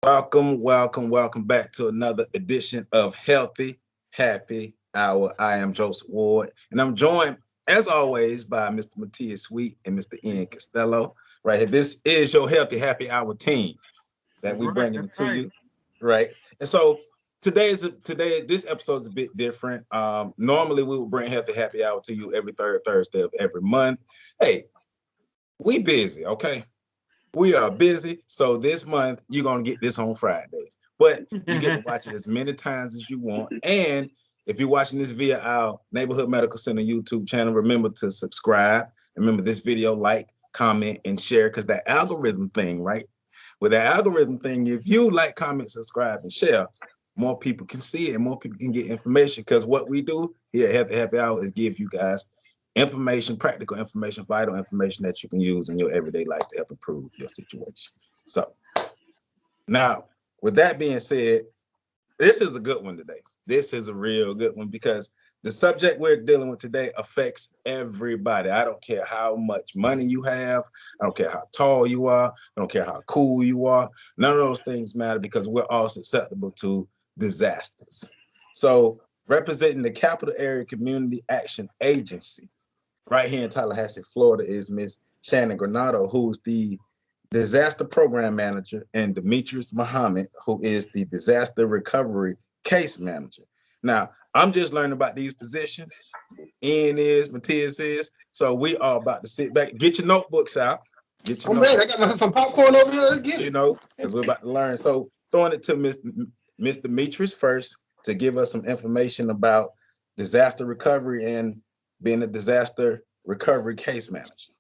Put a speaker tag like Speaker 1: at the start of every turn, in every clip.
Speaker 1: Welcome back to another edition of Healthy Happy Hour. I am Joseph Ward, and I'm joined, as always, by Mr. Matthias Sweet and Mr. Ian Costello. Right here, this is your Healthy Happy Hour team that we bringing it to you, right? And so this episode is a bit different. Normally we would bring Healthy Happy Hour to you every third Thursday of every month. Hey, we busy, okay? We are busy, so this month you're gonna get this on Fridays. But you get to watch it as many times as you want. And if you're watching this via our Neighborhood Medical Center YouTube channel, remember to subscribe. Remember this video, like, comment, and share, because that algorithm thing, right? With that algorithm thing, if you like, comment, subscribe, and share, more people can see it and more people can get information. Because what we do here at Healthy Happy Hour is give you guys information, practical information, vital information that you can use in your everyday life to help improve your situation. So now, with that being said, this is a good one today. This is a real good one because the subject we're dealing with today affects everybody. I don't care how much money you have. I don't care how tall you are. I don't care how cool you are. None of those things matter because we're all susceptible to disasters. So representing the Capital Area Community Action Agency right here in Tallahassee, Florida, is Miss Shanon Granado, who's the disaster program manager, and Dametrice Muhammad, who is the disaster recovery case manager. Now, I'm just learning about these positions. Ian is, Matthias is. So we are about to sit back, get your notebooks out. Get your
Speaker 2: ready. I got some popcorn over here. Get it.
Speaker 1: You know, because we're about to learn. So throwing it to Miss Dametrice first to give us some information about disaster recovery and being a disaster recovery case manager.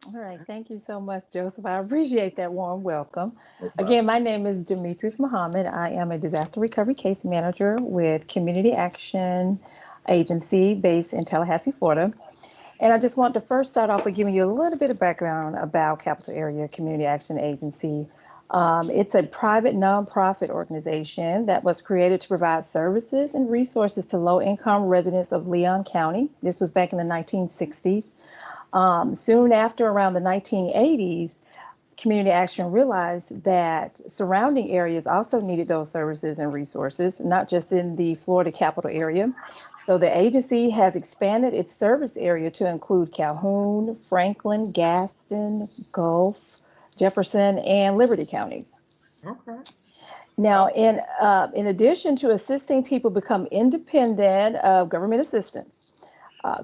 Speaker 3: All right. Thank you so much, Joseph. I appreciate that warm welcome.
Speaker 1: No
Speaker 3: Again, my name is Dametrice Muhammad. I am a disaster recovery case manager with Community Action Agency based in Tallahassee, Florida. And I just want to first start off with giving you a little bit of background about Capital Area Community Action Agency. It's a private nonprofit organization that was created to provide services and resources to low-income residents of Leon County. This was back in the 1960s. Soon after, around the 1980s, Community Action realized that surrounding areas also needed those services and resources, not just in the Florida capital area. So the agency has expanded its service area to include Calhoun, Franklin, Gaston, Gulf, Jefferson, and Liberty counties.
Speaker 2: Okay.
Speaker 3: Now, in addition to assisting people become independent of government assistance,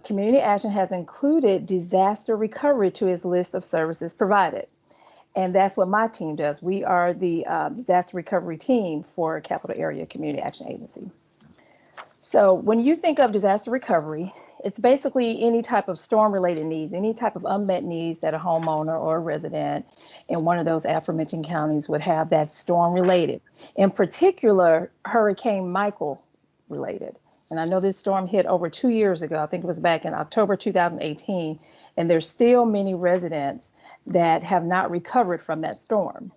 Speaker 3: Community Action has included disaster recovery to its list of services provided. And that's what my team does. We are the disaster recovery team for Capital Area Community Action Agency. So when you think of disaster recovery, it's basically any type of storm-related needs, any type of unmet needs that a homeowner or a resident in one of those aforementioned counties would have that's storm-related. In particular, Hurricane Michael related. And I know this storm hit over 2 years ago. I think it was back in October 2018. And there's still many residents that have not recovered from that storm.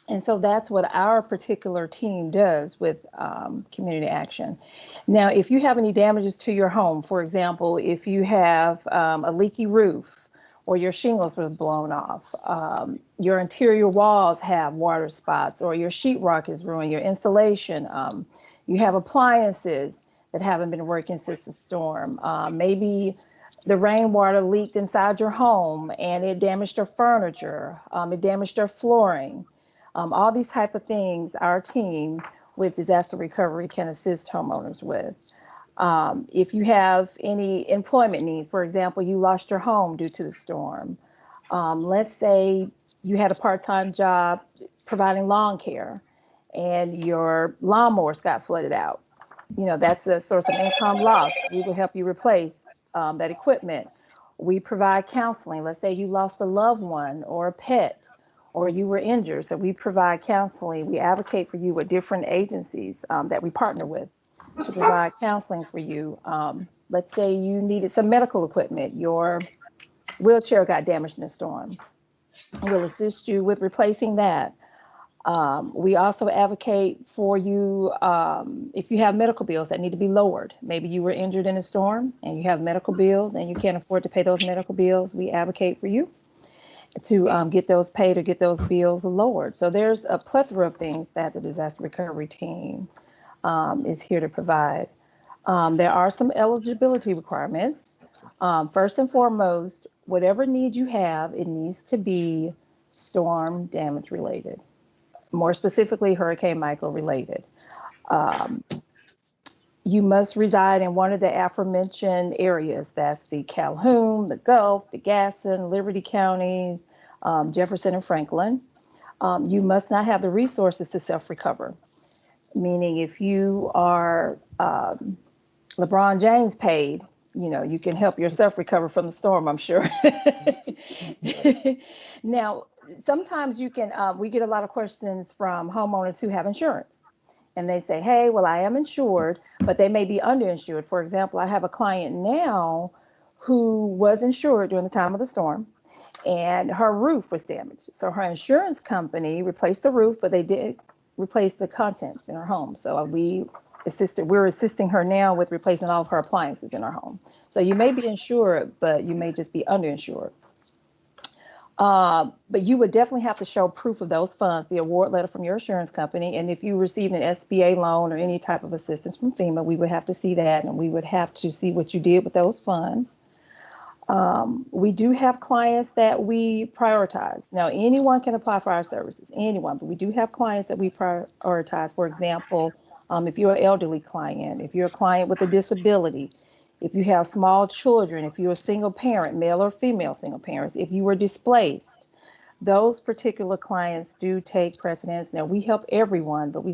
Speaker 3: And so that's what our particular team does with community action. Now, if you have any damages to your home, for example, if you have a leaky roof or your shingles was blown off, your interior walls have water spots, or your sheetrock is ruined, your insulation, you have appliances that haven't been working since the storm, maybe the rainwater leaked inside your home and it damaged your furniture, it damaged your flooring. All these type of things our team with disaster recovery can assist homeowners with. If you have any employment needs, for example, you lost your home due to the storm. Let's say you had a part-time job providing lawn care and your lawnmowers got flooded out. You know, that's a source of income loss. We will help you replace that equipment. We provide counseling. Let's say you lost a loved one or a pet, or you were injured. So we provide counseling. We advocate for you with different agencies that we partner with to provide counseling for you. Let's say you needed some medical equipment. Your wheelchair got damaged in a storm. We'll assist you with replacing that. We also advocate for you if you have medical bills that need to be lowered. Maybe you were injured in a storm and you have medical bills and you can't afford to pay those medical bills. We advocate for you. to get those paid or get those bills lowered. So there's a plethora of things that the disaster recovery team is here to provide. There are some eligibility requirements. First and foremost, whatever need you have, it needs to be storm damage related, more specifically, Hurricane Michael related. Um, you must reside in one of the aforementioned areas. That's the Calhoun, the Gulf, the Gaston, Liberty counties, Jefferson, and Franklin. You must not have the resources to self recover, meaning if you are LeBron James paid, you can help yourself recover from the storm, I'm sure. Now, sometimes we get a lot of questions from homeowners who have insurance. And they say, hey, well, I am insured, but they may be underinsured. For example, I have a client now who was insured during the time of the storm, and her roof was damaged. So her insurance company replaced the roof, but they did replace the contents in her home. So we're assisting her now with replacing all of her appliances in her home. So you may be insured, but you may just be underinsured. But you would definitely have to show proof of those funds, the award letter from your insurance company. And if you received an SBA loan or any type of assistance from FEMA, we would have to see that, and we would have to see what you did with those funds. We do have clients that we prioritize. Now, anyone can apply for our services, anyone, but we do have clients that we prioritize. For example, if you're an elderly client, if you're a client with a disability, if you have small children, if you're a single parent, male or female single parents, if you were displaced, those particular clients do take precedence. Now, we help everyone, but we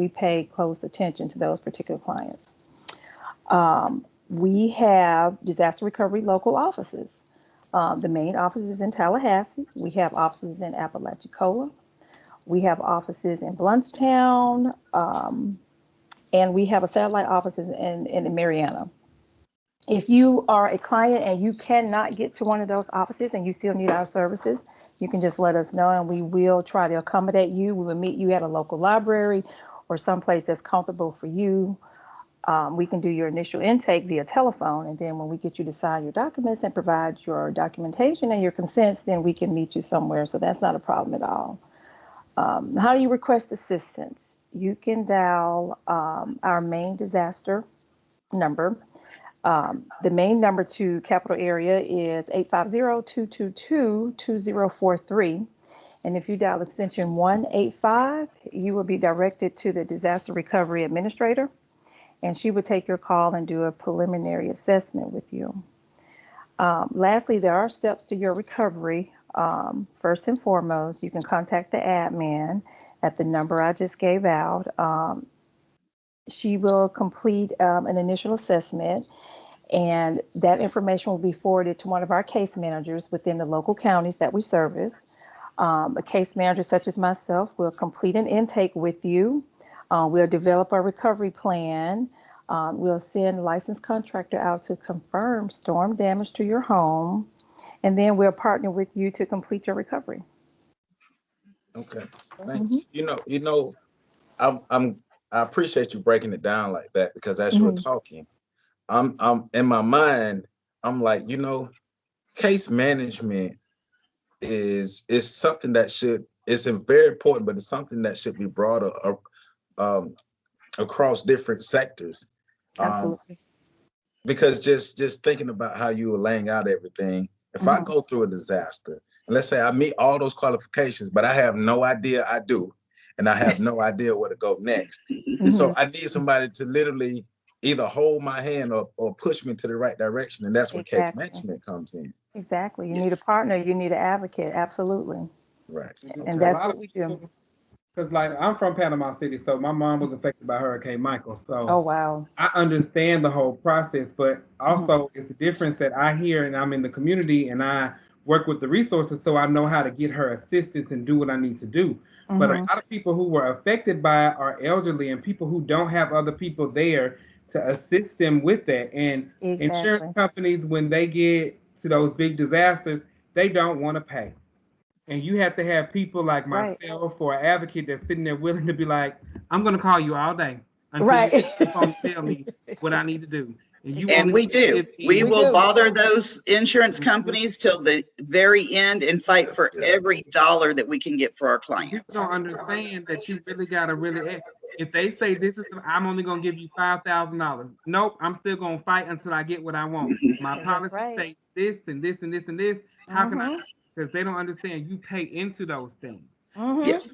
Speaker 3: pay close attention to those particular clients. We have disaster recovery local offices. The main office is in Tallahassee. We have offices in Apalachicola. We have offices in Bluntstown. And we have a satellite offices in Mariana. If you are a client and you cannot get to one of those offices and you still need our services, you can just let us know and we will try to accommodate you. We will meet you at a local library or someplace that's comfortable for you. We can do your initial intake via telephone, and then when we get you to sign your documents and provide your documentation and your consents, then we can meet you somewhere. So that's not a problem at all. How do you request assistance? You can dial our main disaster number. The main number to capital area is 850-222-2043. And if you dial extension 185, you will be directed to the disaster recovery administrator, and she would take your call and do a preliminary assessment with you. Lastly, there are steps to your recovery. First and foremost, you can contact the admin at the number I just gave out. She will complete an initial assessment, and that information will be forwarded to one of our case managers within the local counties that we service. A case manager such as myself will complete an intake with you. We'll develop a recovery plan. We'll send a licensed contractor out to confirm storm damage to your home, and then we'll partner with you to complete your recovery.
Speaker 1: Okay, thank you. I appreciate you breaking it down like that, because as you were talking, I'm in my mind, I'm like, case management is something that it's very important, but it's something that should be brought across different sectors.
Speaker 3: Absolutely.
Speaker 1: Because just thinking about how you were laying out everything, if I go through a disaster, and let's say I meet all those qualifications, but I have no idea I do, and I have no idea where to go next. And so I need somebody to literally either hold my hand or push me to the right direction. And that's where case management comes in.
Speaker 3: Exactly. You need a partner, you need an advocate. Absolutely.
Speaker 1: Right.
Speaker 3: And that's what we do.
Speaker 2: Because I'm from Panama City, so my mom was affected by Hurricane Michael. So
Speaker 3: oh wow,
Speaker 2: I understand the whole process, but also it's the difference that I hear, and I'm in the community and I work with the resources, so I know how to get her assistance and do what I need to do. But a lot of people who were affected by it are elderly and people who don't have other people there to assist them with that. And insurance companies, when they get to those big disasters, they don't want to pay. And you have to have people like myself or an advocate that's sitting there willing to be like, I'm going to call you all day until you tell me what I need to do.
Speaker 4: And we do. We will bother those insurance
Speaker 2: Mm-hmm.
Speaker 4: companies till the very end and fight for every dollar that we can get for our clients.
Speaker 2: You don't understand that you really got to really, if they say this is, I'm only going to give you $5,000. Nope, I'm still going to fight until I get what I want. My policy states this and this and this and this. How can I? Because they don't understand you pay into those things.
Speaker 4: Yes.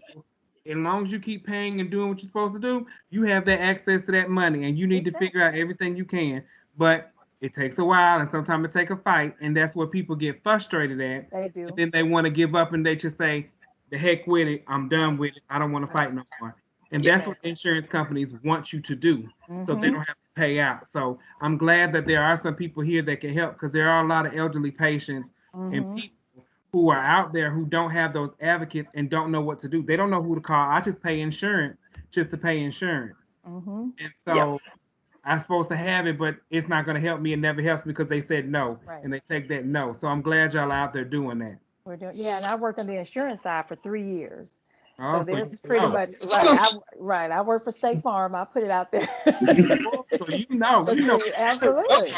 Speaker 2: As long as you keep paying and doing what you're supposed to do, you have that access to that money, and you need to figure out everything you can. But it takes a while, and sometimes it takes a fight, and that's what people get frustrated at.
Speaker 3: They do.
Speaker 2: And then they want to give up, and they just say, "The heck with it! I'm done with it. I don't want to fight no more." And that's what insurance companies want you to do, so they don't have to pay out. So I'm glad that there are some people here that can help, because there are a lot of elderly patients and people who are out there who don't have those advocates and don't know what to do. They don't know who to call. I just pay insurance just to pay insurance. And so I'm supposed to have it, but it's not going to help me. It never helps because they said no, and they take that no. So I'm glad y'all out there doing that.
Speaker 3: We're doing, and I worked on the insurance side for 3 years.
Speaker 2: Oh,
Speaker 3: So there's pretty much I work for State Farm. I put it out there.
Speaker 2: So you know.
Speaker 3: Absolutely.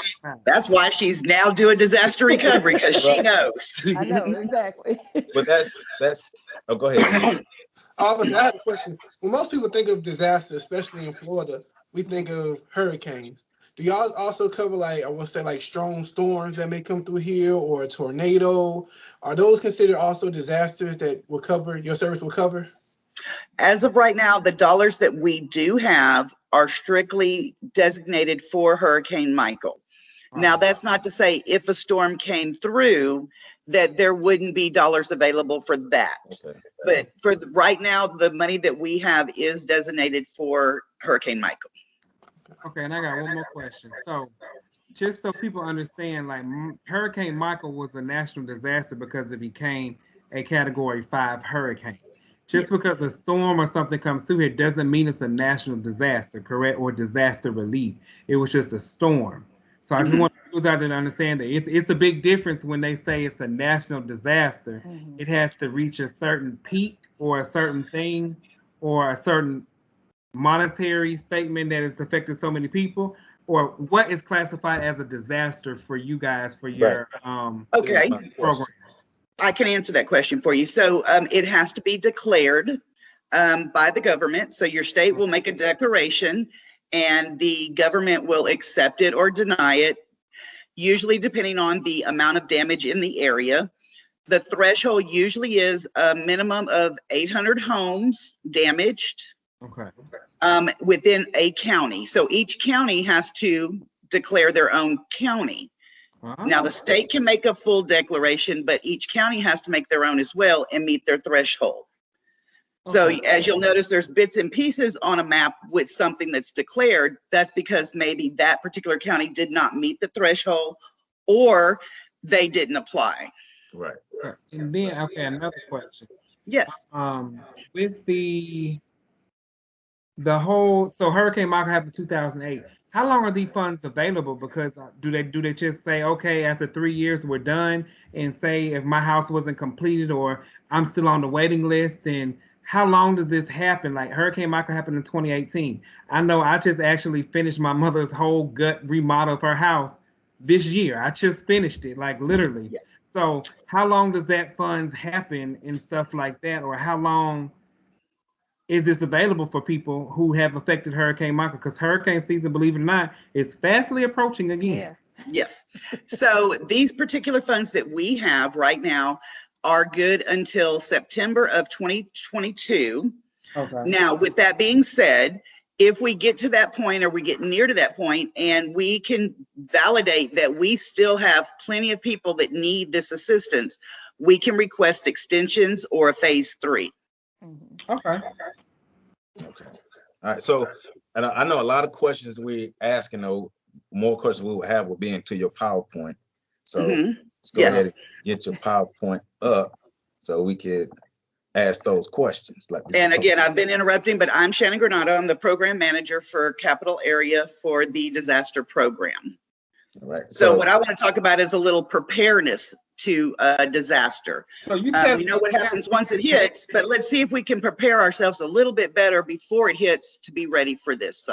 Speaker 4: That's why she's now doing disaster recovery, because she knows.
Speaker 3: I know exactly.
Speaker 1: But that's. Oh, go ahead.
Speaker 5: Obviously, I had a question. When most people think of disaster, especially in Florida, we think of hurricanes. Do y'all also cover, like, I want to say, like strong storms that may come through here, or a tornado? Are those considered also disasters that will cover, your service will cover?
Speaker 4: As of right now, the dollars that we do have are strictly designated for Hurricane Michael. Now, that's not to say if a storm came through that there wouldn't be dollars available for that. But for right now, the money that we have is designated for Hurricane Michael.
Speaker 2: Okay, and I got one more question. So, just so people understand, like, Hurricane Michael was a national disaster because it became a Category 5 hurricane. Just because a storm or something comes through here doesn't mean it's a national disaster, correct? Or disaster relief. It was just a storm. So I just want people out there to understand that it's a big difference when they say it's a national disaster. It has to reach a certain peak or a certain thing or a certain monetary statement that it's affected so many people, or what is classified as a disaster for you guys for your program?
Speaker 4: I can answer that question for you. So it has to be declared by the government. So your state will make a declaration and the government will accept it or deny it, usually depending on the amount of damage in the area. The threshold usually is a minimum of 800 homes damaged within a county. So each county has to declare their own county. Now, the state can make a full declaration, but each county has to make their own as well and meet their threshold. So as you'll notice, there's bits and pieces on a map with something that's declared. That's because maybe that particular county did not meet the threshold or they didn't apply.
Speaker 2: Right. And then, another question.
Speaker 4: Yes.
Speaker 2: With the whole, so Hurricane Michael happened in 2008. How long are these funds available? Because do they just say, okay, after 3 years we're done, and say if my house wasn't completed or I'm still on the waiting list, and how long does this happen? Like Hurricane Michael happened in 2018. I know I just actually finished my mother's whole gut remodel of her house this year. I just finished it, like literally. Yeah. So how long does that funds happen and stuff like that? Or how long is this available for people who have affected Hurricane Michael? Because hurricane season, believe it or not, is fastly approaching again.
Speaker 4: Yes. So these particular funds that we have right now are good until September of 2022. Now, with that being said, if we get to that point or we get near to that point and we can validate that we still have plenty of people that need this assistance, we can request extensions or a phase 3.
Speaker 2: Okay.
Speaker 1: All right. So, and I know a lot of questions we asking, though, more questions we will have will be into your PowerPoint. So let's go ahead and get your PowerPoint up so we could ask those questions.
Speaker 4: And again, I've been interrupting, but I'm Shanon Granado. I'm the program manager for Capital Area for the disaster program.
Speaker 1: All right.
Speaker 4: So what I want to talk about is a little preparedness to a disaster.
Speaker 2: So you
Speaker 4: know what happens once it hits, but let's see if we can prepare ourselves a little bit better before it hits to be ready for this.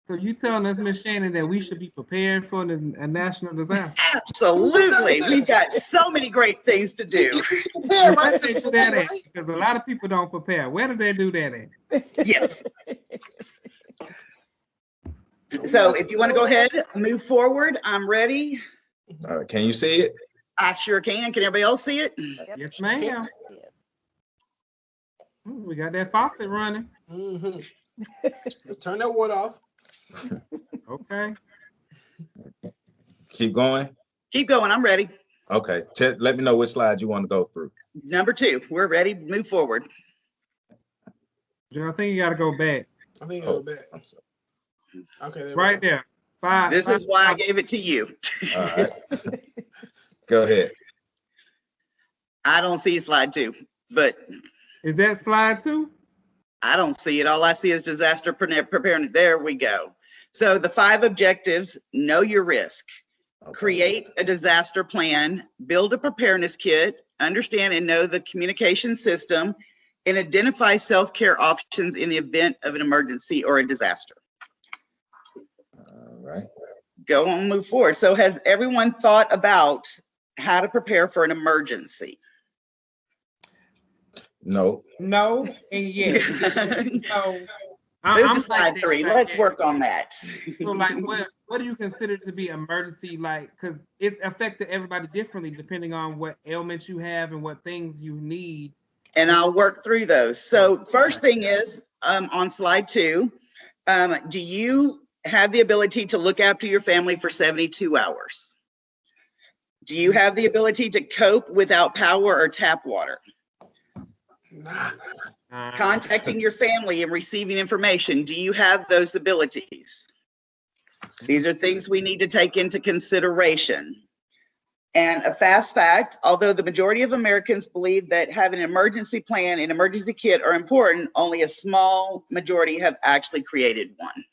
Speaker 2: So you telling us, Miss Shannon, that we should be prepared for a national disaster?
Speaker 4: Absolutely. We've got so many great things to do.
Speaker 2: Where do they do that at? Because a lot of people don't prepare. Where do they do that at?
Speaker 4: Yes. So if you want to go ahead, move forward, I'm ready.
Speaker 1: All right, can you see it?
Speaker 4: I sure can. Can everybody else see it?
Speaker 3: Yep.
Speaker 2: Yes, ma'am. We got that faucet running.
Speaker 5: Turn that water off.
Speaker 2: Okay.
Speaker 1: Keep going.
Speaker 4: Keep going. I'm ready.
Speaker 1: Okay. Let me know which slide you want to go through.
Speaker 4: Number 2. We're ready. Move forward.
Speaker 2: I think you got to go back.
Speaker 5: I think I'll go back.
Speaker 1: I'm sorry.
Speaker 5: Okay.
Speaker 2: Right there. 5.
Speaker 4: This is why I gave it to you.
Speaker 1: All right. Go ahead.
Speaker 4: I don't see slide 2, but
Speaker 2: Is that slide 2?
Speaker 4: I don't see it. All I see is disaster preparedness. There we go. So the 5 objectives: know your risk, create a disaster plan, build a preparedness kit, understand and know the communication system, and identify self-care options in the event of an emergency or a disaster.
Speaker 1: All right.
Speaker 4: Go on, move forward. So has everyone thought about how to prepare for an emergency?
Speaker 1: No.
Speaker 2: No, and yes. So
Speaker 4: Move to slide 3. Let's work on that.
Speaker 2: So like what do you consider to be emergency, like, because it's affected everybody differently depending on what ailments you have and what things you need.
Speaker 4: And I'll work through those. So first thing is, on slide 2, do you have the ability to look after your family for 72 hours? Do you have the ability to cope without power or tap water? Contacting your family and receiving information, do you have those abilities? These are things we need to take into consideration. And a fast fact, although the majority of Americans believe that having an emergency plan and emergency kit are important, only a small majority have actually created one.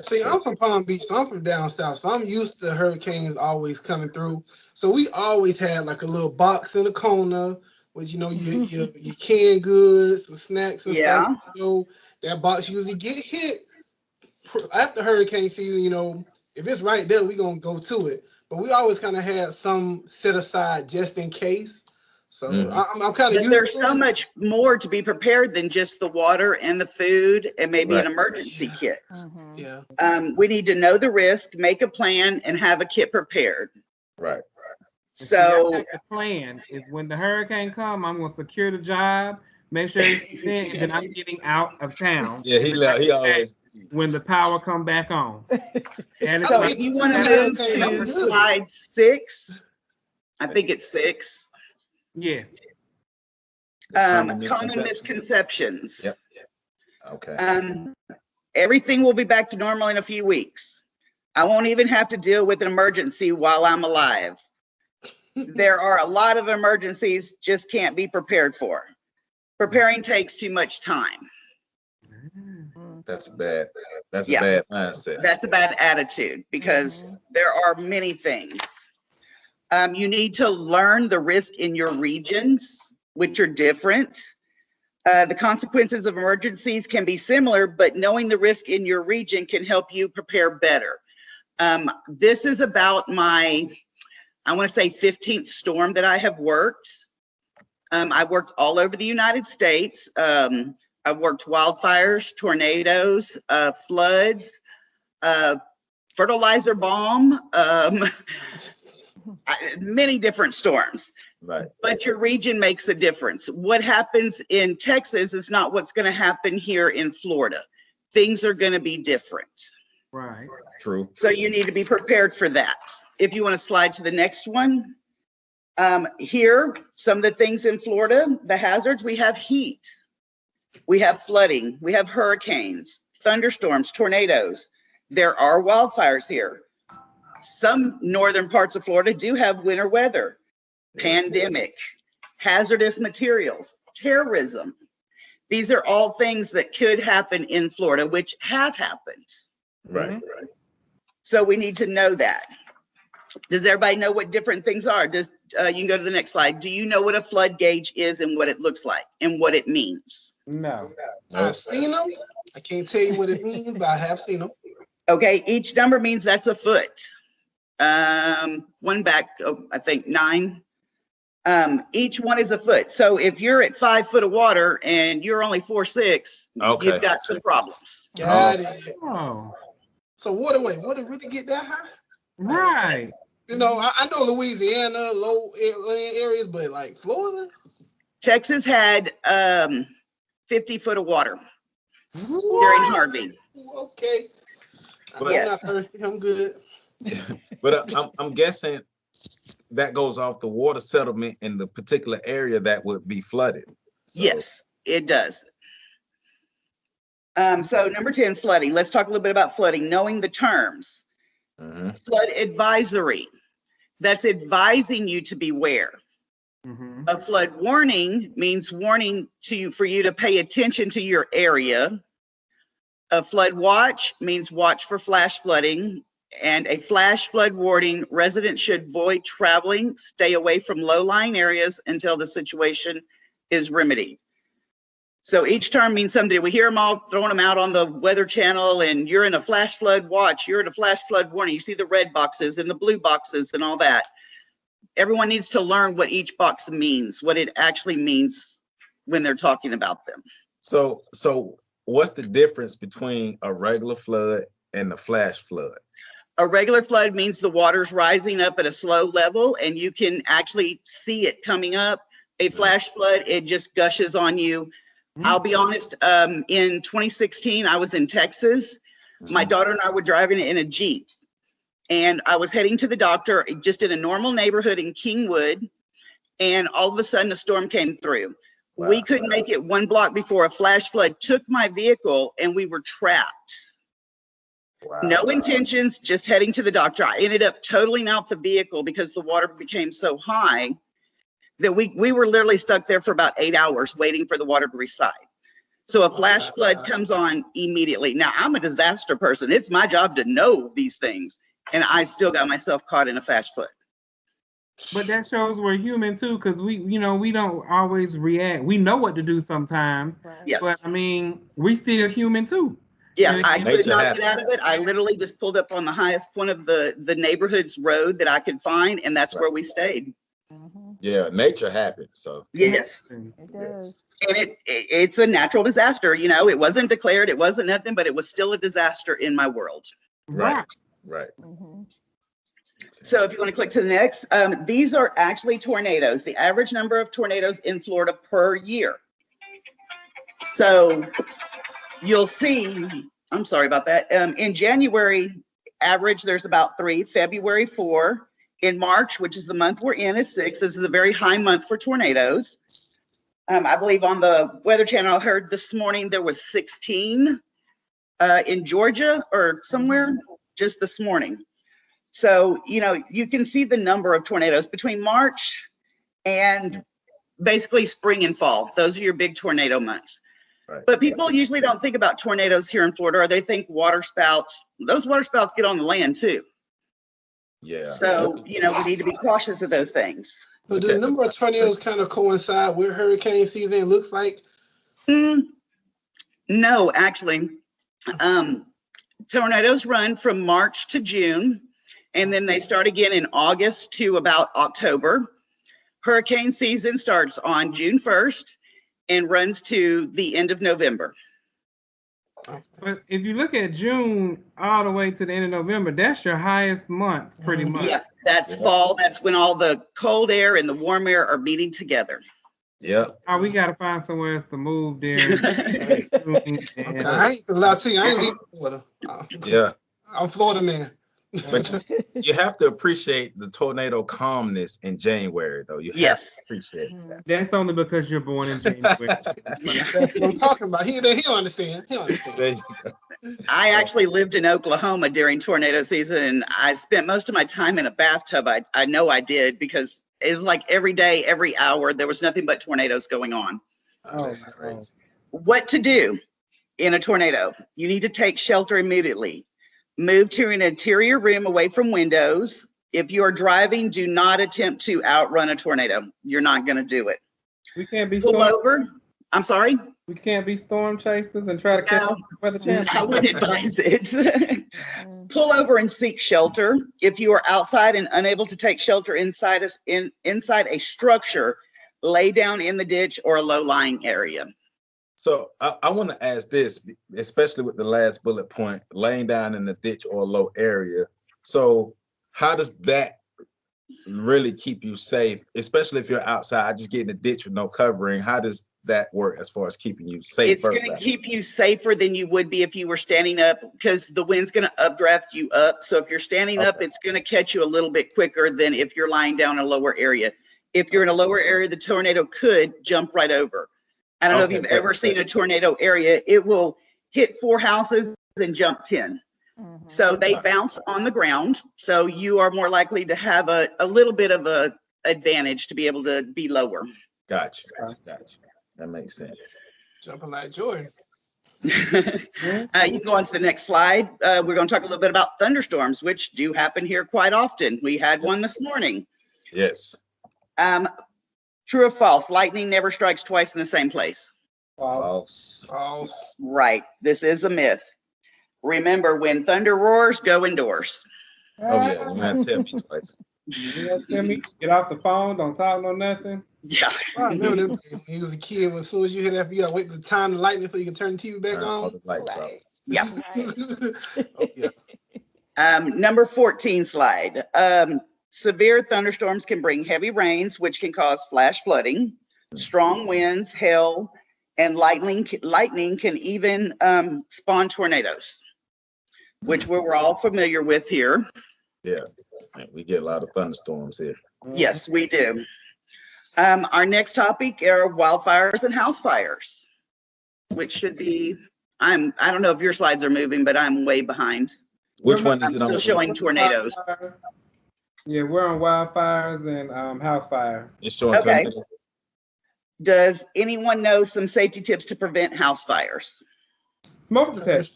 Speaker 5: See, I'm from Palm Beach, so I'm from down south, so I'm used to hurricanes always coming through. So we always had like a little box in the corner with, you know, your canned goods, some snacks and stuff. You know, that box usually get hit after hurricane season. You know, if it's right there, we gonna go to it. But we always kind of had some set aside just in case. So I'm kind of used
Speaker 4: there's
Speaker 5: to
Speaker 4: so
Speaker 5: it.
Speaker 4: much more to be prepared than just the water and the food and maybe an emergency kit.
Speaker 5: Yeah.
Speaker 4: We need to know the risk, make a plan, and have a kit prepared.
Speaker 1: Right.
Speaker 4: So
Speaker 2: the plan is when the hurricane come, I'm gonna secure the job, make sure it's in, and then I'm getting out of town.
Speaker 1: Yeah, he always.
Speaker 2: When the power come back on. And
Speaker 4: so if you want to move to slide 6, I think it's 6.
Speaker 2: Yeah.
Speaker 4: Common misconceptions.
Speaker 1: Yep. Okay.
Speaker 4: Everything will be back to normal in a few weeks. I won't even have to deal with an emergency while I'm alive. There are a lot of emergencies just can't be prepared for. Preparing takes too much time.
Speaker 1: That's bad. That's a bad mindset.
Speaker 4: That's a bad attitude because there are many things. You need to learn the risk in your regions, which are different. The consequences of emergencies can be similar, but knowing the risk in your region can help you prepare better. This is about my, I want to say 15th storm that I have worked. I worked all over the United States. I've worked wildfires, tornadoes, floods, fertilizer bomb, many different storms.
Speaker 1: Right.
Speaker 4: But your region makes a difference. What happens in Texas is not what's going to happen here in Florida. Things are going to be different.
Speaker 2: Right.
Speaker 1: True.
Speaker 4: So you need to be prepared for that. If you want to slide to the next one. Here, some of the things in Florida, the hazards, we have heat. We have flooding. We have hurricanes, thunderstorms, tornadoes. There are wildfires here. Some northern parts of Florida do have winter weather, pandemic, hazardous materials, terrorism. These are all things that could happen in Florida, which have happened.
Speaker 1: Right, right.
Speaker 4: So we need to know that. Does everybody know what different things are? You can go to the next slide. Do you know what a flood gauge is and what it looks like and what it means?
Speaker 2: No.
Speaker 5: I've seen them. I can't tell you what it means, but I have seen them.
Speaker 4: Okay, each number means that's a foot. One back, I think 9. Each one is a foot. So if you're at 5 foot of water and you're only 4'6", you've got some problems.
Speaker 5: Got it.
Speaker 2: Oh,
Speaker 5: So waterway, water really get that high?
Speaker 2: right.
Speaker 5: You know, I know Louisiana, low areas, but like Florida?
Speaker 4: Texas had 50 foot of water during Harvey.
Speaker 5: Okay.
Speaker 1: But-
Speaker 5: I'm not thirsty. I'm good.
Speaker 1: But I'm guessing that goes off the water settlement in the particular area that would be flooded. So,
Speaker 4: Yes, it does. So number 10, flooding. Let's talk a little bit about flooding, knowing the terms. Flood advisory. That's advising you to beware. A flood warning means warning to you for you to pay attention to your area. A flood watch means watch for flash flooding. And a flash flood warning, residents should avoid traveling, stay away from low-lying areas until the situation is remedied. So each term means something. We hear them all throwing them out on the Weather Channel, and you're in a flash flood watch, you're in a flash flood warning. You see the red boxes and the blue boxes and all that. Everyone needs to learn what each box means, what it actually means when they're talking about them.
Speaker 1: So what's the difference between a regular flood and a flash flood?
Speaker 4: A regular flood means the water's rising up at a slow level and you can actually see it coming up. A flash flood, it just gushes on you. I'll be honest, in 2016, I was in Texas. My daughter and I were driving in a Jeep. And I was heading to the doctor just in a normal neighborhood in Kingwood. And all of a sudden, a storm came through. Wow. We couldn't make it 1 block before a flash flood took my vehicle and we were trapped. Wow. No intentions, just heading to the doctor. I ended up totaling out the vehicle because the water became so high that we were literally stuck there for about 8 hours waiting for the water to recede. So a flash flood comes on immediately. Now, I'm a disaster person. It's my job to know these things. And I still got myself caught in a flash flood.
Speaker 2: But that shows we're human too, because we don't always react. We know what to do sometimes.
Speaker 4: Yes.
Speaker 2: But I mean, we still human too.
Speaker 4: Yeah, I could not get out of it. I literally just pulled up on the highest point of the neighborhood's road that I could find, and that's where we stayed.
Speaker 1: Yeah, nature happens. So
Speaker 4: yes,
Speaker 3: it does.
Speaker 4: And it's a natural disaster. You know, it wasn't declared, it wasn't nothing, but it was still a disaster in my world.
Speaker 1: Right.
Speaker 4: So if you want to click to the next, these are actually tornadoes. The average number of tornadoes in Florida per year. So you'll see, I'm sorry about that. In January, average, there's about 3, February 4, in March, which is the month we're in, is 6. This is a very high month for tornadoes. I believe on the Weather Channel, I heard this morning there was 16 in Georgia or somewhere just this morning. So, you know, you can see the number of tornadoes between March and basically spring and fall. Those are your big tornado months. Right. But people usually don't think about tornadoes here in Florida, or they think water spouts. Those water spouts get on the land too.
Speaker 1: Yeah.
Speaker 4: So, you know, we need to be cautious of those things.
Speaker 5: So do the number of tornadoes kind of coincide with hurricane season looks like?
Speaker 4: No, actually. Tornadoes run from March to June, and then they start again in August to about October. Hurricane season starts on June 1st and runs to the end of November.
Speaker 2: But if you look at June all the way to the end of November, that's your highest month, pretty much.
Speaker 4: Yeah, that's fall. That's when all the cold air and the warm air are meeting together.
Speaker 1: Yeah.
Speaker 2: Oh, we got to find somewhere else to move there.
Speaker 5: Okay, I ain't gonna lie to you. I ain't leaving Florida.
Speaker 1: Yeah.
Speaker 5: I'm Florida man.
Speaker 1: But you have to appreciate the tornado calmness in January, though. You have to appreciate that.
Speaker 2: That's only because you're born in January.
Speaker 5: That's what I'm talking about. He'll understand. He'll understand.
Speaker 4: I actually lived in Oklahoma during tornado season, and I spent most of my time in a bathtub. I know I did, because it was like every day, every hour, there was nothing but tornadoes going on.
Speaker 1: Oh, that's crazy.
Speaker 4: What to do in a tornado? You need to take shelter immediately. Move to an interior room away from windows. If you are driving, do not attempt to outrun a tornado. You're not going to do it.
Speaker 2: We can't be
Speaker 4: pull over. I'm sorry?
Speaker 2: We can't be storm chasers and try to catch up for the chance.
Speaker 4: I wouldn't advise it. Pull over and seek shelter. If you are outside and unable to take shelter inside a structure, lay down in the ditch or a low-lying area.
Speaker 1: So I want to ask this, especially with the last bullet point, laying down in the ditch or low area. So how does that really keep you safe, especially if you're outside, just getting a ditch with no covering? How does that work as far as keeping you safe?
Speaker 4: It's going to keep you safer than you would be if you were standing up, because the wind's going to updraft you up. So if you're standing up, it's going to catch you a little bit quicker than if you're lying down in a lower area. If you're in a lower area, the tornado could jump right over. I don't know if you've ever seen a tornado area. It will hit 4 houses and jump 10. So they bounce on the ground. So you are more likely to have a little bit of a advantage to be able to be lower.
Speaker 1: Gotcha. That makes sense.
Speaker 5: Jumping like Jordan.
Speaker 4: You can go on to the next slide. We're going to talk a little bit about thunderstorms, which do happen here quite often. We had one this morning.
Speaker 1: Yes.
Speaker 4: True or false? Lightning never strikes twice in the same place.
Speaker 1: False.
Speaker 5: False.
Speaker 4: Right. This is a myth. Remember, when thunder roars, go indoors.
Speaker 1: Oh yeah, you have to tell me twice.
Speaker 2: Get off the phone. Don't talk no nothing.
Speaker 4: Yeah.
Speaker 5: I remember them days when he was a kid. As soon as you hit that, you gotta wait the time the lightning so you can turn the TV back on.
Speaker 1: The lights off.
Speaker 4: Yeah.
Speaker 5: Oh, yeah.
Speaker 4: Number 14 slide. Severe thunderstorms can bring heavy rains, which can cause flash flooding, strong winds, hail, and lightning can even spawn tornadoes, which we're all familiar with here.
Speaker 1: Yeah, we get a lot of thunderstorms here.
Speaker 4: Yes, we do. Our next topic are wildfires and house fires, which should be, I don't know if your slides are moving, but I'm way behind.
Speaker 1: Which one is
Speaker 4: I'm
Speaker 1: it on?
Speaker 4: still showing tornadoes.
Speaker 2: Yeah, we're on wildfires and house fires.
Speaker 1: It's showing
Speaker 4: Okay.
Speaker 1: tornadoes.
Speaker 4: Does anyone know some safety tips to prevent house fires?
Speaker 2: Smoke detector.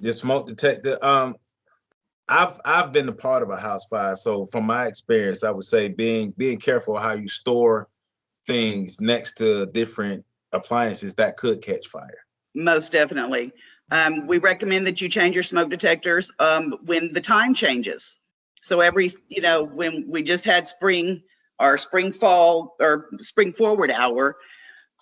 Speaker 1: The smoke detector. I've been a part of a house fire, so from my experience, I would say being careful how you store things next to different appliances that could catch fire.
Speaker 4: Most definitely. We recommend that you change your smoke detectors when the time changes. So when we just had spring or spring fall or spring forward hour,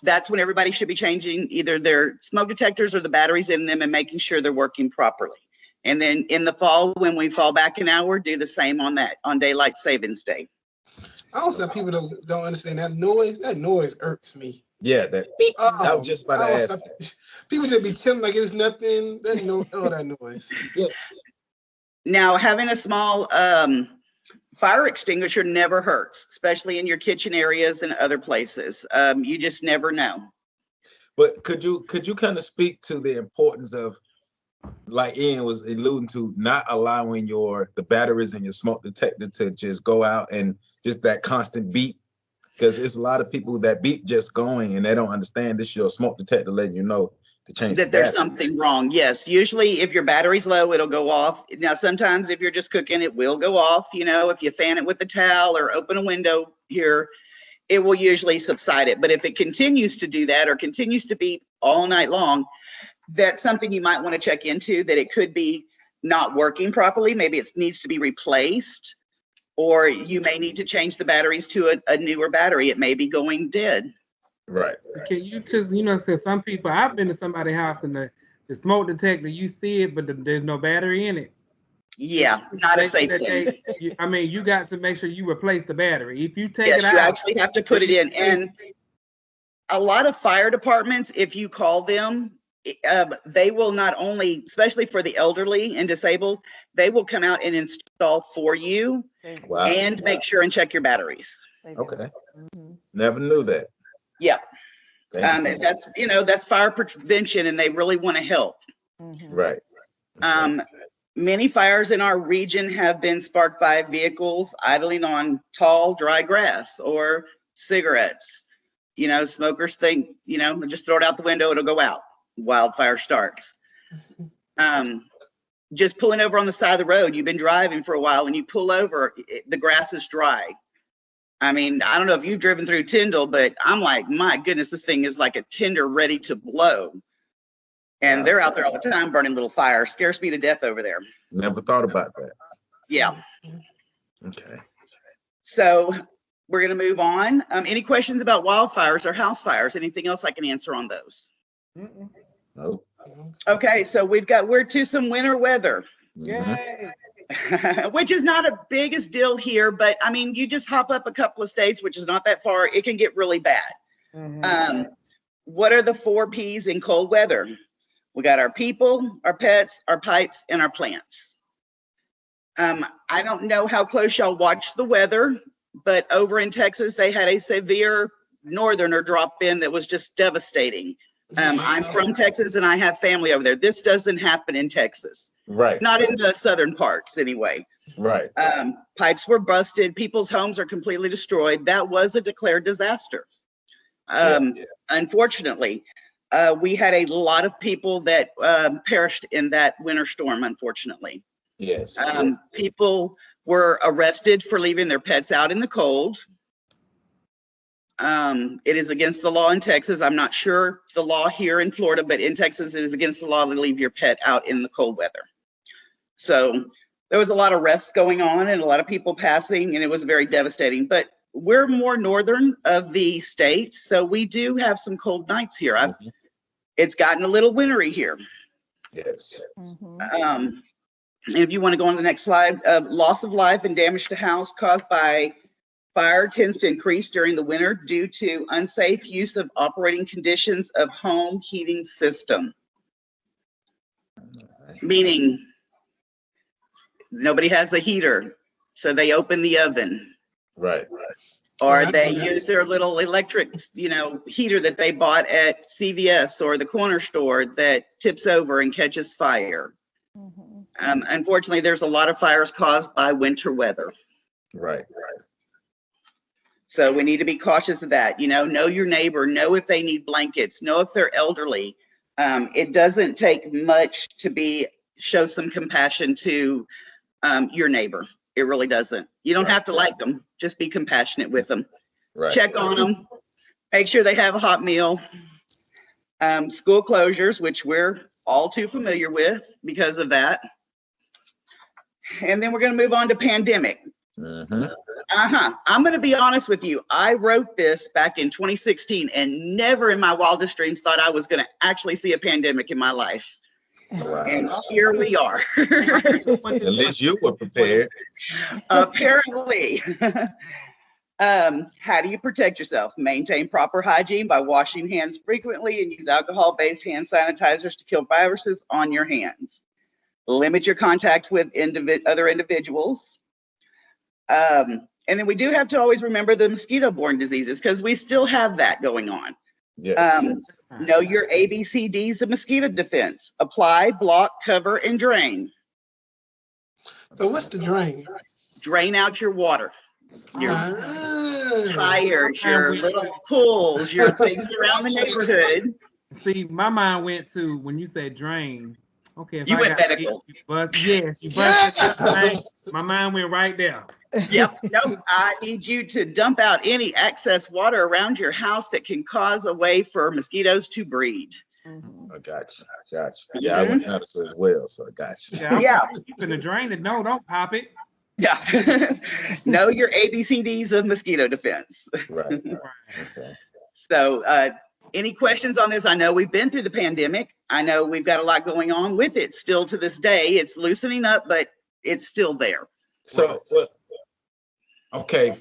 Speaker 4: that's when everybody should be changing either their smoke detectors or the batteries in them and making sure they're working properly. And then in the fall, when we fall back an hour, do the same on daylight savings day.
Speaker 5: I also have people that don't understand that noise. That noise irks me.
Speaker 1: Yeah, that. I was just about to ask.
Speaker 5: People just be chilling like it's nothing. That noise.
Speaker 1: Yeah.
Speaker 4: Now, having a small fire extinguisher never hurts, especially in your kitchen areas and other places. You just never know.
Speaker 1: But could you kind of speak to the importance of, like Ian was alluding to, not allowing the batteries in your smoke detector to just go out and just that constant beep? Because it's a lot of people that beep just going and they don't understand this is your smoke detector letting you know to change
Speaker 4: that there's something wrong. Yes, usually if your battery's low, it'll go off. Now, sometimes if you're just cooking, it will go off. If you fan it with a towel or open a window here, it will usually subside it. But if it continues to do that or continues to beep all night long, that's something you might want to check into, that it could be not working properly. Maybe it needs to be replaced, or you may need to change the batteries to a newer battery. It may be going dead.
Speaker 1: Right.
Speaker 2: Can you just, because some people, I've been to somebody's house and the smoke detector, you see it, but there's no battery in it.
Speaker 4: Yeah, not a safe thing.
Speaker 2: You got to make sure you replace the battery. If you take it out.
Speaker 4: Yes, you actually have to put it in. And a lot of fire departments, if you call them, they will not only, especially for the elderly and disabled, they will come out and install for you. Wow. And make sure and check your batteries.
Speaker 1: Okay. Never knew that.
Speaker 4: Yeah. That's fire prevention, and they really want to help.
Speaker 1: Right.
Speaker 4: Many fires in our region have been sparked by vehicles idling on tall, dry grass or cigarettes. Smokers think, just throw it out the window, it'll go out. Wildfire starts. Just pulling over on the side of the road. You've been driving for a while and you pull over, the grass is dry. I mean, I don't know if you've driven through Tyndall, but I'm like, my goodness, this thing is like a tinder ready to blow. And they're out there all the time burning little fires. Scares me to death over there.
Speaker 1: Never thought about that.
Speaker 4: Yeah.
Speaker 1: Okay.
Speaker 4: So we're going to move on. Any questions about wildfires or house fires? Anything else I can answer on those?
Speaker 1: Nope.
Speaker 4: Okay, so we're to some winter weather.
Speaker 2: Yay.
Speaker 4: Which is not a biggest deal here, but I mean, you just hop up a couple of states, which is not that far, it can get really bad. What are the 4 P's in cold weather? We got our people, our pets, our pipes, and our plants. I don't know how close y'all watch the weather, but over in Texas, they had a severe northerner drop in that was just devastating. I'm from Texas and I have family over there. This doesn't happen in Texas.
Speaker 1: Right.
Speaker 4: Not in the southern parts anyway.
Speaker 1: Right.
Speaker 4: Pipes were busted. People's homes are completely destroyed. That was a declared disaster. Unfortunately, we had a lot of people that perished in that winter storm, unfortunately.
Speaker 1: Yes.
Speaker 4: People were arrested for leaving their pets out in the cold. It is against the law in Texas. I'm not sure the law here in Florida, but in Texas, it is against the law to leave your pet out in the cold weather. So there was a lot of arrests going on and a lot of people passing, and it was very devastating. But we're more northern of the state, so we do have some cold nights here. It's gotten a little wintry here.
Speaker 1: Yes.
Speaker 4: And if you want to go on to the next slide, loss of life and damage to house caused by fire tends to increase during the winter due to unsafe use of operating conditions of home heating system. Meaning nobody has a heater, so they open the oven.
Speaker 1: Right.
Speaker 4: Or they use their little electric, heater that they bought at CVS or the corner store that tips over and catches fire. Unfortunately, there's a lot of fires caused by winter weather.
Speaker 1: Right.
Speaker 4: So we need to be cautious of that. Know your neighbor, know if they need blankets, know if they're elderly. It doesn't take much to show some compassion to your neighbor. It really doesn't. You don't have to like them. Just be compassionate with them.
Speaker 1: Right.
Speaker 4: Check on them. Make sure they have a hot meal. School closures, which we're all too familiar with because of that. And then we're going to move on to pandemic. I'm going to be honest with you. I wrote this back in 2016 and never in my wildest dreams thought I was going to actually see a pandemic in my life.
Speaker 1: Wow.
Speaker 4: And here we are.
Speaker 1: At least you were prepared.
Speaker 4: Apparently. How do you protect yourself? Maintain proper hygiene by washing hands frequently and use alcohol-based hand sanitizers to kill viruses on your hands. Limit your contact with other individuals. And then we do have to always remember the mosquito-borne diseases because we still have that going on.
Speaker 1: Yes.
Speaker 4: Know your ABCDs of mosquito defense. Apply, block, cover, and drain.
Speaker 5: So what's the drain?
Speaker 4: Drain out your water. Your tires, your little pools, your things around the neighborhood.
Speaker 2: See, my mind went to when you said drain. Okay,
Speaker 4: you went medical.
Speaker 2: You busted. My mind went right there.
Speaker 4: Yep. Nope. I need you to dump out any excess water around your house that can cause a way for mosquitoes to breed.
Speaker 1: I got you. Yeah, I went medical as well, so I got you.
Speaker 2: Yeah. You finna drain it. No, don't pop it.
Speaker 4: Yeah. Know your ABCDs of mosquito defense.
Speaker 1: Right. Okay.
Speaker 4: So, any questions on this? I know we've been through the pandemic. I know we've got a lot going on with it still to this day. It's loosening up, but it's still there.
Speaker 1: So, okay,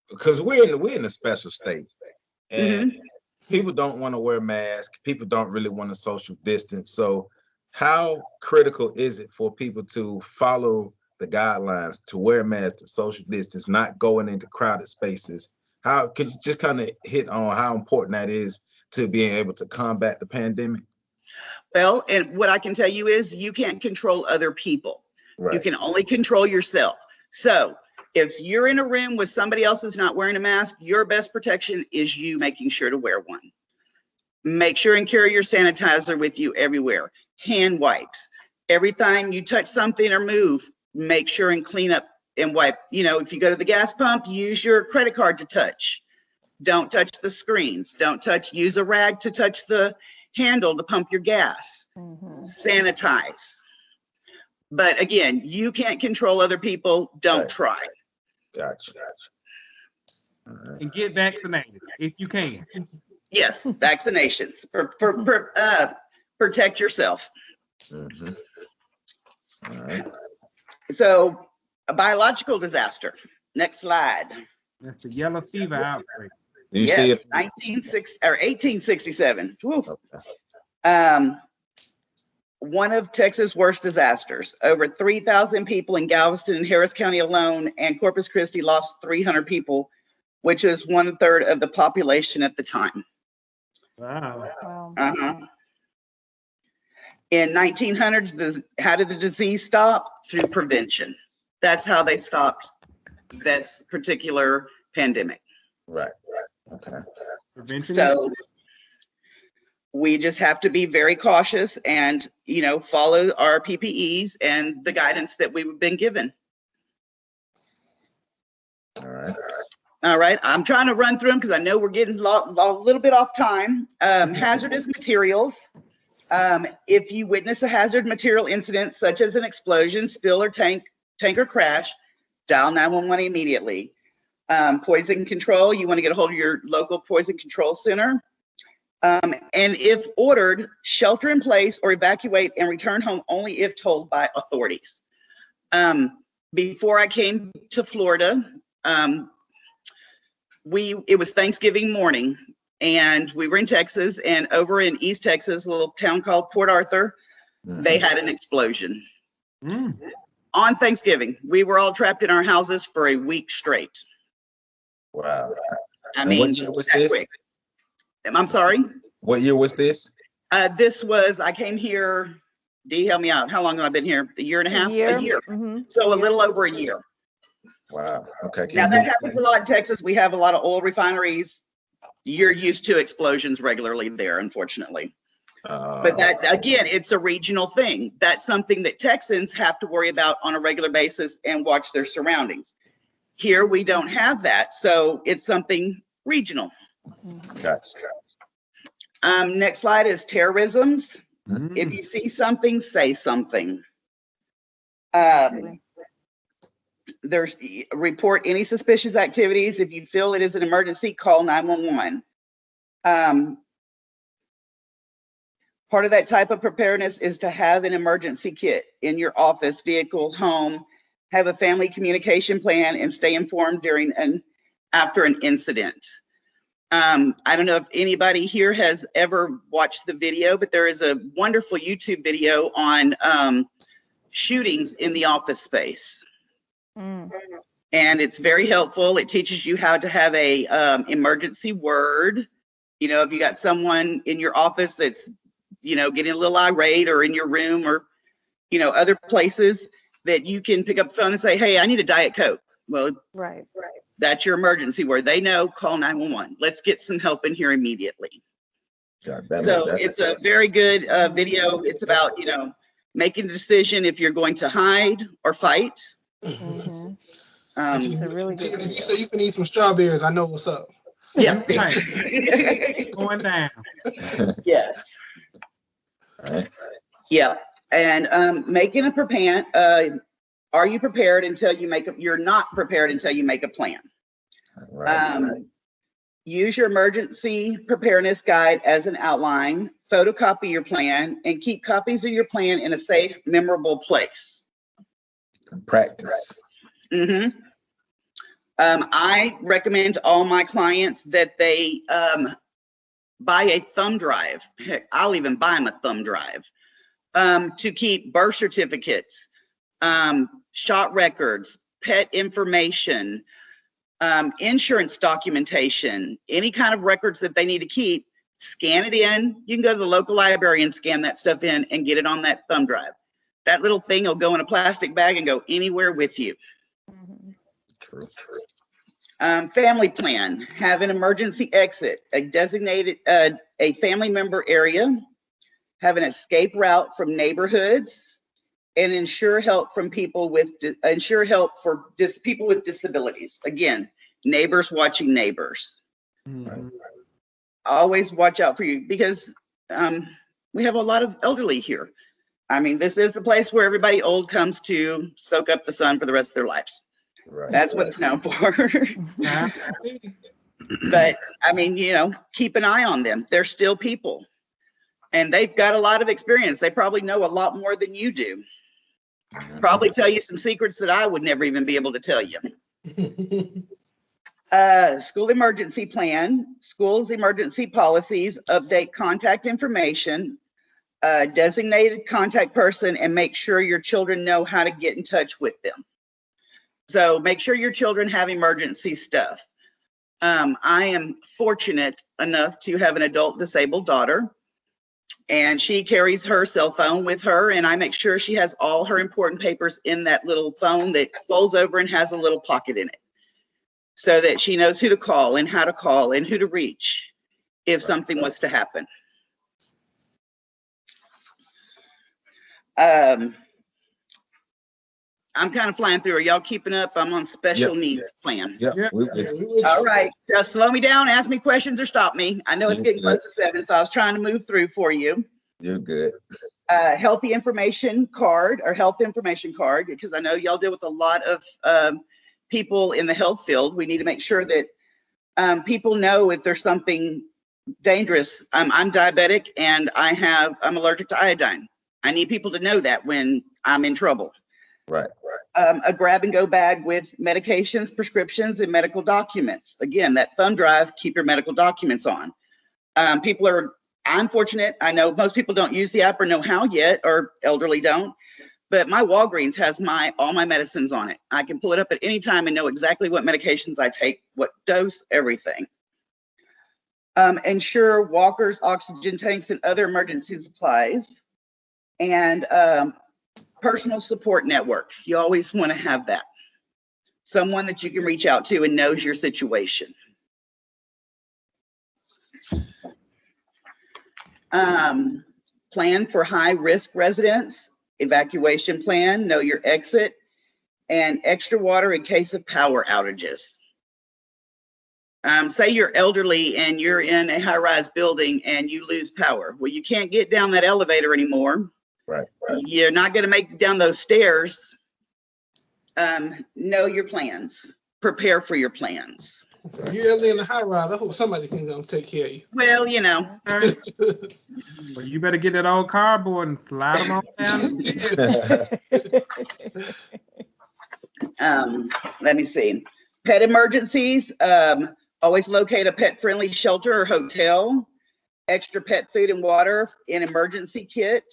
Speaker 1: because we're in a special state, and people don't want to wear masks. People don't really want to social distance. So, how critical is it for people to follow the guidelines, to wear masks, to social distance, not going into crowded spaces? How could you just kind of hit on how important that is to being able to combat the pandemic?
Speaker 4: Well, and what I can tell you is you can't control other people.
Speaker 1: Right.
Speaker 4: You can only control yourself. So if you're in a room with somebody else that's not wearing a mask, your best protection is you making sure to wear one. Make sure and carry your sanitizer with you everywhere. Hand wipes. Every time you touch something or move, make sure and clean up and wipe. You know, if you go to the gas pump, use your credit card to touch. Don't touch the screens. Don't touch, use a rag to touch the handle to pump your gas. Sanitize. But again, you can't control other people. Don't try.
Speaker 1: Gotcha.
Speaker 2: And get vaccinated if you can.
Speaker 4: Yes, vaccinations. Protect yourself.
Speaker 1: All right.
Speaker 4: So, a biological disaster. Next slide.
Speaker 2: That's the yellow fever outbreak.
Speaker 1: Do you see it?
Speaker 4: 1867.
Speaker 1: Okay.
Speaker 4: One of Texas' worst disasters. Over 3,000 people in Galveston and Harris County alone, and Corpus Christi lost 300 people, which is 1/3 of the population at the time.
Speaker 2: Wow.
Speaker 4: In 1900s, how did the disease stop? Through prevention. That's how they stopped this particular pandemic.
Speaker 1: Right. Okay.
Speaker 2: Prevention.
Speaker 4: So we just have to be very cautious and, you know, follow our PPEs and the guidance that we've been given.
Speaker 1: All right.
Speaker 4: All right. I'm trying to run through them because I know we're getting a little bit off time. Hazardous materials. If you witness a hazard material incident, such as an explosion, spill, or tanker crash, dial 911 immediately. Poison control, you want to get a hold of your local poison control center. And if ordered, shelter in place or evacuate and return home only if told by authorities. Before I came to Florida, it was Thanksgiving morning, and we were in Texas, and over in East Texas, a little town called Port Arthur, they had an explosion. On Thanksgiving. We were all trapped in our houses for a week straight.
Speaker 1: Wow.
Speaker 4: I mean,
Speaker 1: what year was this?
Speaker 4: Quick. I'm sorry?
Speaker 1: What year was this?
Speaker 4: This was, I came here, Dee, help me out. How long have I been here? A year and a half? A year. So a little over a year.
Speaker 1: Wow. Okay.
Speaker 4: Now that happens a lot in Texas. We have a lot of oil refineries. You're used to explosions regularly there, unfortunately. But that, again, it's a regional thing. That's something that Texans have to worry about on a regular basis and watch their surroundings. Here, we don't have that. So it's something regional.
Speaker 1: Gotcha.
Speaker 4: Next slide is terrorisms. If you see something, say something. There's report any suspicious activities. If you feel it is an emergency, call 911. Part of that type of preparedness is to have an emergency kit in your office, vehicle, home, have a family communication plan, and stay informed during and after an incident. I don't know if anybody here has ever watched the video, but there is a wonderful YouTube video on shootings in the office space. And it's very helpful. It teaches you how to have a emergency word. You know, if you got someone in your office that's, you know, getting a little irate, or in your room, or, you know, other places, that you can pick up the phone and say, hey, I need a Diet Coke. Well, that's your emergency word. They know, call 911. Let's get some help in here immediately. So it's a very good video. It's about, you know, making the decision if you're going to hide or fight.
Speaker 5: If you say you can eat some strawberries, I know what's up.
Speaker 4: Yes.
Speaker 2: Going down.
Speaker 4: Yes.
Speaker 1: All right.
Speaker 4: Yeah. And making a plan. Are you prepared until you make you're not prepared until you make a plan.
Speaker 1: Right.
Speaker 4: Use your emergency preparedness guide as an outline, photocopy your plan, and keep copies of your plan in a safe, memorable place.
Speaker 1: Practice.
Speaker 4: I recommend to all my clients that they buy a thumb drive. Heck, I'll even buy them a thumb drive to keep birth certificates, shot records, pet information, insurance documentation, any kind of records that they need to keep. Scan it in. You can go to the local library and scan that stuff in and get it on that thumb drive. That little thing will go in a plastic bag and go anywhere with you.
Speaker 1: True.
Speaker 4: Family plan. Have an emergency exit, a designated a family member area. Have an escape route from neighborhoods. and ensure help from people with people with disabilities. Again, neighbors watching neighbors.
Speaker 2: Mm-hmm.
Speaker 4: Always watch out for you, because we have a lot of elderly here. I mean, this is the place where everybody old comes to soak up the sun for the rest of their lives.
Speaker 1: Right.
Speaker 4: That's what it's known for. But I mean, you know, keep an eye on them. They're still people, and they've got a lot of experience. They probably know a lot more than you do. Probably tell you some secrets that I would never even be able to tell you. School emergency plan, schools emergency policies, update contact information, designated contact person, and make sure your children know how to get in touch with them. So make sure your children have emergency stuff. I am fortunate enough to have an adult disabled daughter, and she carries her cell phone with her, and I make sure she has all her important papers in that little phone that folds over and has a little pocket in it, so that she knows who to call and how to call and who to reach if something was to happen. I'm kind of flying through. Are y'all keeping up? I'm on special needs plan.
Speaker 1: Yeah.
Speaker 4: All right. Just slow me down, ask me questions, or stop me. I know it's getting close to 7, so I was trying to move through for you.
Speaker 1: You're good.
Speaker 4: Healthy information card, or health information card, because I know y'all deal with a lot of people in the health field. We need to make sure that people know if there's something dangerous. I'm diabetic, and I'm allergic to iodine. I need people to know that when I'm in trouble.
Speaker 1: Right.
Speaker 4: A grab and go bag with medications, prescriptions, and medical documents. Again, that thumb drive, keep your medical documents on. I'm fortunate. I know most people don't use the app or know how yet, or elderly don't, but my Walgreens has all my medicines on it. I can pull it up at any time and know exactly what medications I take, what dose, everything. Ensure walkers, oxygen tanks, and other emergency supplies. And personal support network. You always want to have that. Someone that you can reach out to and knows your situation. Plan for high-risk residents, evacuation plan, know your exit, and extra water in case of power outages. Say you're elderly and you're in a high-rise building and you lose power. Well, you can't get down that elevator anymore.
Speaker 1: Right.
Speaker 4: You're not going to make down those stairs. Know your plans. Prepare for your plans.
Speaker 5: So you're early in the high rise. I hope somebody can come take care of you.
Speaker 4: Well, you know.
Speaker 2: Well, you better get that old cardboard and slide them on down the stairs.
Speaker 4: Let me see. Pet emergencies. Always locate a pet-friendly shelter or hotel. Extra pet food and water in emergency kit.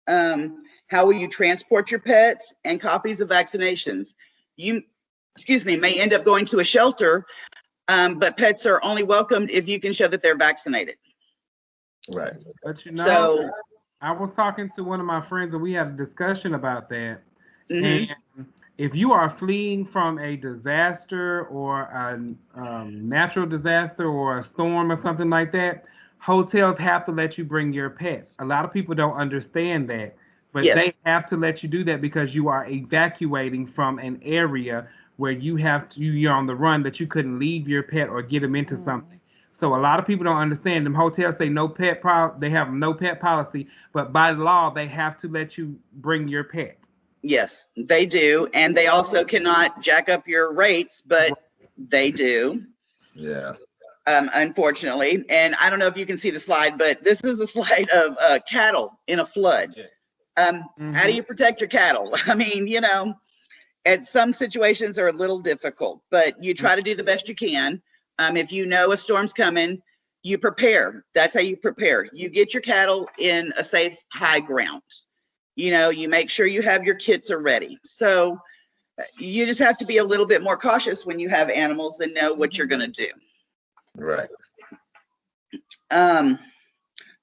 Speaker 4: How will you transport your pets, and copies of vaccinations. You, may end up going to a shelter, but pets are only welcomed if you can show that they're vaccinated.
Speaker 1: Right.
Speaker 2: But you know, I was talking to one of my friends and we had a discussion about that. And if you are fleeing from a disaster or a natural disaster or a storm or something like that, hotels have to let you bring your pets. A lot of people don't understand that, but they have to let you do that because you are evacuating from an area where you're on the run, that you couldn't leave your pet or get them into something. So a lot of people don't understand. Them hotels say they have no pet policy, but by law they have to let you bring your pet.
Speaker 4: Yes, they do, and they also cannot jack up your rates, but they do.
Speaker 1: Yeah.
Speaker 4: Unfortunately, and I don't know if you can see the slide, but this is a slide of cattle in a flood. How do you protect your cattle? I mean, you know, and some situations are a little difficult, but you try to do the best you can. If you know a storm's coming, you prepare. That's how you prepare. You get your cattle in a safe high ground. You know, you make sure you have your kits are ready. So you just have to be a little bit more cautious when you have animals and know what you're going to do.
Speaker 1: Right.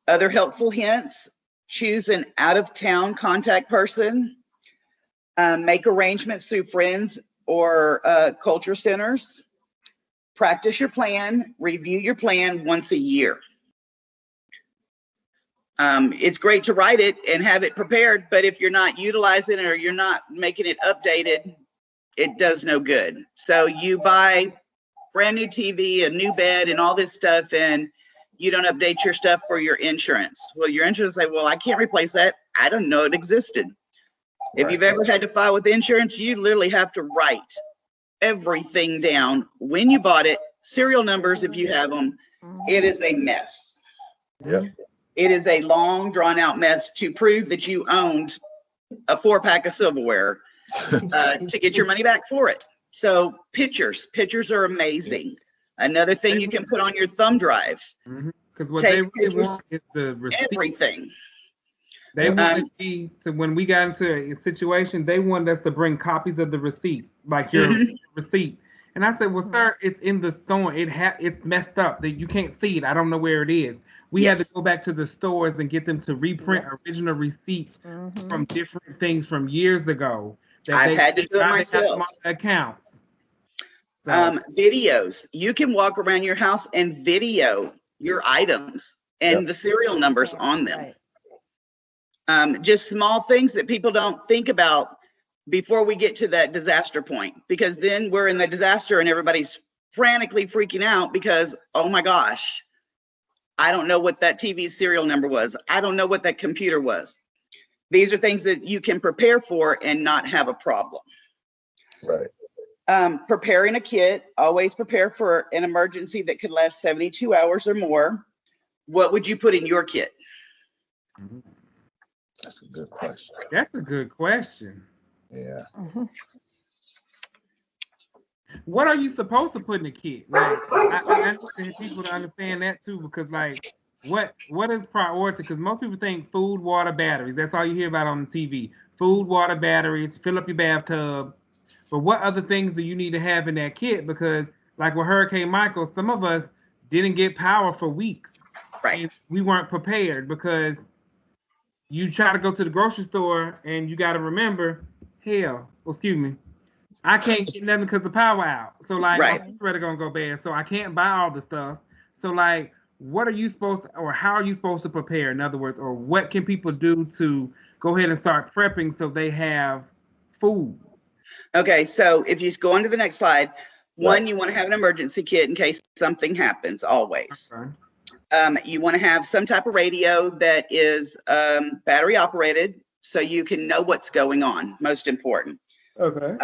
Speaker 4: Other helpful hints: choose an out-of-town contact person, make arrangements through friends or culture centers, practice your plan, review your plan once a year. It's great to write it and have it prepared, but if you're not utilizing it or you're not making it updated, it does no good. So you buy brand new TV, a new bed, and all this stuff, and you don't update your stuff for your insurance. Well, your insurance say, well, I can't replace that. I don't know it existed. If you've ever had to file with insurance, you literally have to write everything down, when you bought it, serial numbers if you have them. It is a mess.
Speaker 6: Yeah.
Speaker 4: It is a long, drawn out mess to prove that you owned a 4-pack of silverware to get your money back for it. So pictures are amazing. Another thing you can put on your thumb drives.
Speaker 2: Because what they really want is the receipt.
Speaker 4: Everything.
Speaker 2: They wanted me to, when we got into a situation, they wanted us to bring copies of the receipt, like your receipt. And I said, well, sir, it's in the store. It's messed up. That you can't see it. I don't know where it is. We had to go back to the stores and get them to reprint original receipts from different things from years ago.
Speaker 4: I've had to do it myself.
Speaker 2: Accounts. So.
Speaker 4: Videos. You can walk around your house and video your items and the serial numbers on them. Just small things that people don't think about before we get to that disaster point, because then we're in the disaster and everybody's frantically freaking out because, oh my gosh, I don't know what that TV serial number was. I don't know what that computer was. These are things that you can prepare for and not have a problem.
Speaker 6: Right.
Speaker 4: Preparing a kit, always prepare for an emergency that could last 72 hours or more. What would you put in your kit?
Speaker 6: That's a good question.
Speaker 2: That's a good question.
Speaker 6: Yeah.
Speaker 2: What are you supposed to put in the kit? Like, I need people to understand that too, because like, what is priority? Because most people think food, water, batteries. That's all you hear about on the TV. Food, water, batteries. Fill up your bathtub. But what other things do you need to have in that kit? Because like with Hurricane Michael, some of us didn't get power for weeks.
Speaker 4: Right.
Speaker 2: And we weren't prepared because you try to go to the grocery store and you got to remember, I can't get nothing because the power out. So like, my refrigerator gonna go bad, so I can't buy all the stuff. So like, what are you supposed to, or how are you supposed to prepare? In other words, or what can people do to go ahead and start prepping so they have food?
Speaker 4: Okay, so if you go on to the next slide, one, you want to have an emergency kit in case something happens, always.
Speaker 2: Okay.
Speaker 4: You want to have some type of radio that is battery operated so you can know what's going on, most important.
Speaker 2: Okay.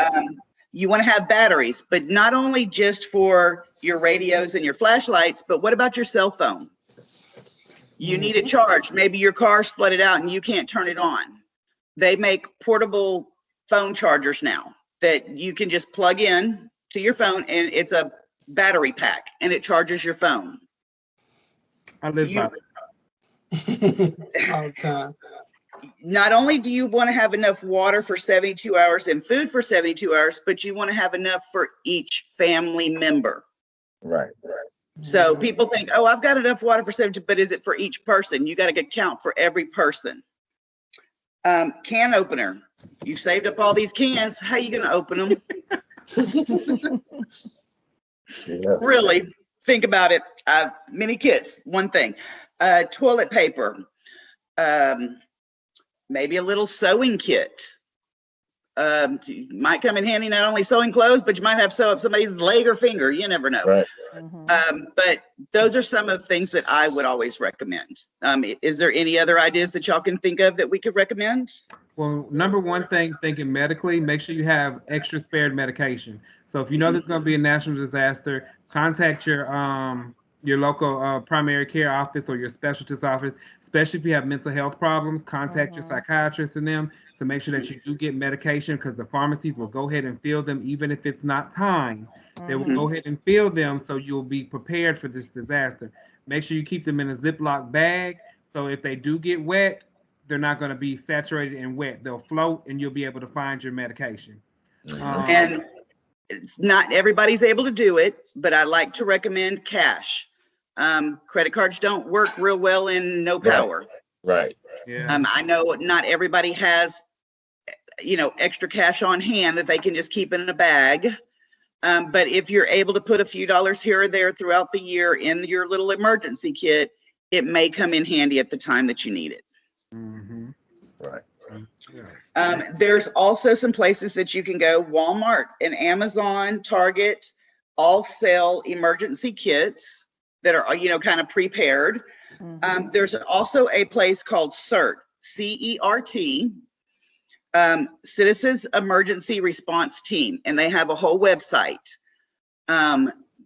Speaker 4: You want to have batteries, but not only just for your radios and your flashlights, but what about your cell phone? You need it charged. Maybe your car's flooded out and you can't turn it on. They make portable phone chargers now that you can just plug in to your phone, and it's a battery pack and it charges your phone.
Speaker 2: I live by
Speaker 5: it. All the time.
Speaker 4: Not only do you want to have enough water for 72 hours and food for 72 hours, but you want to have enough for each family member.
Speaker 6: Right.
Speaker 4: So people think, oh, I've got enough water for 72, but is it for each person? You got to account for every person. Can opener. You've saved up all these cans. How are you going to open them? Really, think about it. Mini kits, one thing. Toilet paper. Maybe a little sewing kit. Might come in handy, not only sewing clothes, but you might have sew up somebody's leg or finger. You never know.
Speaker 6: Right.
Speaker 4: But those are some of the things that I would always recommend. Is there any other ideas that y'all can think of that we could recommend?
Speaker 2: Well, number one thing, thinking medically, make sure you have extra spared medication. So if you know there's going to be a national disaster, contact your local primary care office or your specialist office, especially if you have mental health problems. Contact your psychiatrist and them to make sure that you do get medication, because the pharmacies will go ahead and fill them even if it's not time. They will go ahead and fill them so you'll be prepared for this disaster. Make sure you keep them in a Ziploc bag so if they do get wet, they're not going to be saturated and wet. They'll float and you'll be able to find your medication.
Speaker 4: And it's not everybody's able to do it, but I like to recommend cash. Credit cards don't work real well in no power.
Speaker 6: Right.
Speaker 2: Yeah.
Speaker 4: I know not everybody has, extra cash on hand that they can just keep in a bag. But if you're able to put a few dollars here or there throughout the year in your little emergency kit, it may come in handy at the time that you need it.
Speaker 6: Right.
Speaker 4: There's also some places that you can go. Walmart and Amazon, Target, all sell emergency kits that are, kind of prepared. There's also a place called CERT, C-E-R-T, Citizens Emergency Response Team, and they have a whole website.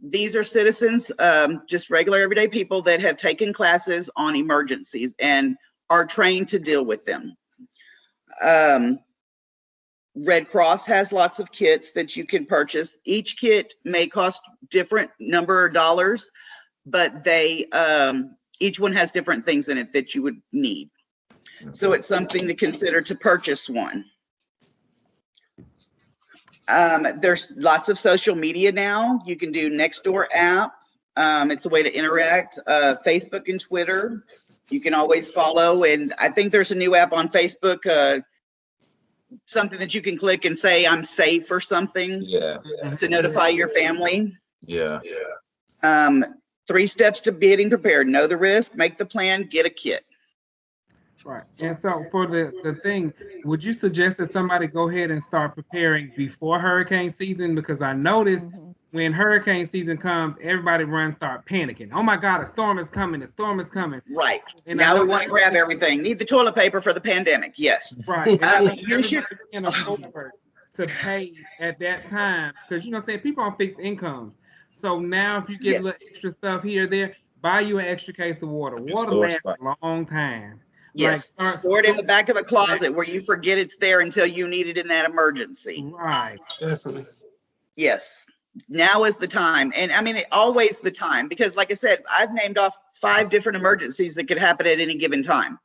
Speaker 4: These are citizens, just regular everyday people that have taken classes on emergencies and are trained to deal with them. Red Cross has lots of kits that you can purchase. Each kit may cost different number of dollars, but they each one has different things in it that you would need. So it's something to consider to purchase one. There's lots of social media now. You can do Nextdoor app. It's a way to interact. Facebook and Twitter, you can always follow. And I think there's a new app on Facebook, something that you can click and say, I'm safe or something.
Speaker 6: Yeah.
Speaker 4: To notify your family.
Speaker 6: Yeah.
Speaker 4: 3 steps to getting prepared. Know the risk, make the plan, get a kit.
Speaker 2: Right. And so for the thing, would you suggest that somebody go ahead and start preparing before hurricane season? Because I noticed when hurricane season comes, everybody start panicking. Oh my God, a storm is coming, a storm is coming.
Speaker 4: Right.
Speaker 2: And
Speaker 4: now we want to grab everything. Need the toilet paper for the pandemic. Yes.
Speaker 2: Right.
Speaker 4: You should
Speaker 2: afford to pay at that time, because people on fixed incomes. So now if you get a little extra stuff here or there, buy you an extra case of water. Water lasts a long time.
Speaker 4: Yes, like, store it in the back of a closet where you forget it's there until you need it in that emergency.
Speaker 2: Right.
Speaker 5: Definitely.
Speaker 4: Yes. Now is the time. And I mean, always the time, because like I said, I've named off 5 different emergencies that could happen at any given time.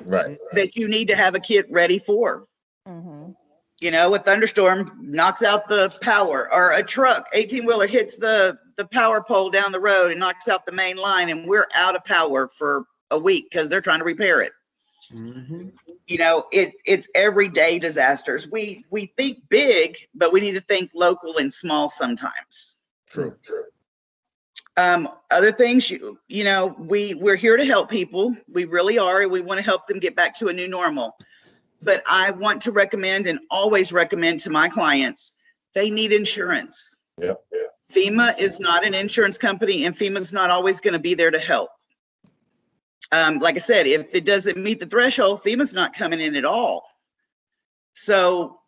Speaker 6: Right.
Speaker 4: That you need to have a kit ready for. A thunderstorm knocks out the power, or a truck, 18-wheeler hits the power pole down the road and knocks out the main line, and we're out of power for a week because they're trying to repair it. It's everyday disasters. We think big, but we need to think local and small sometimes.
Speaker 6: True.
Speaker 4: Other things, we're here to help people. We really are, and we want to help them get back to a new normal. But I want to recommend, and always recommend to my clients, they need insurance.
Speaker 6: Yeah.
Speaker 4: FEMA is not an insurance company, and FEMA is not always going to be there to help. Like I said, if it doesn't meet the threshold, FEMA's not coming in at all. So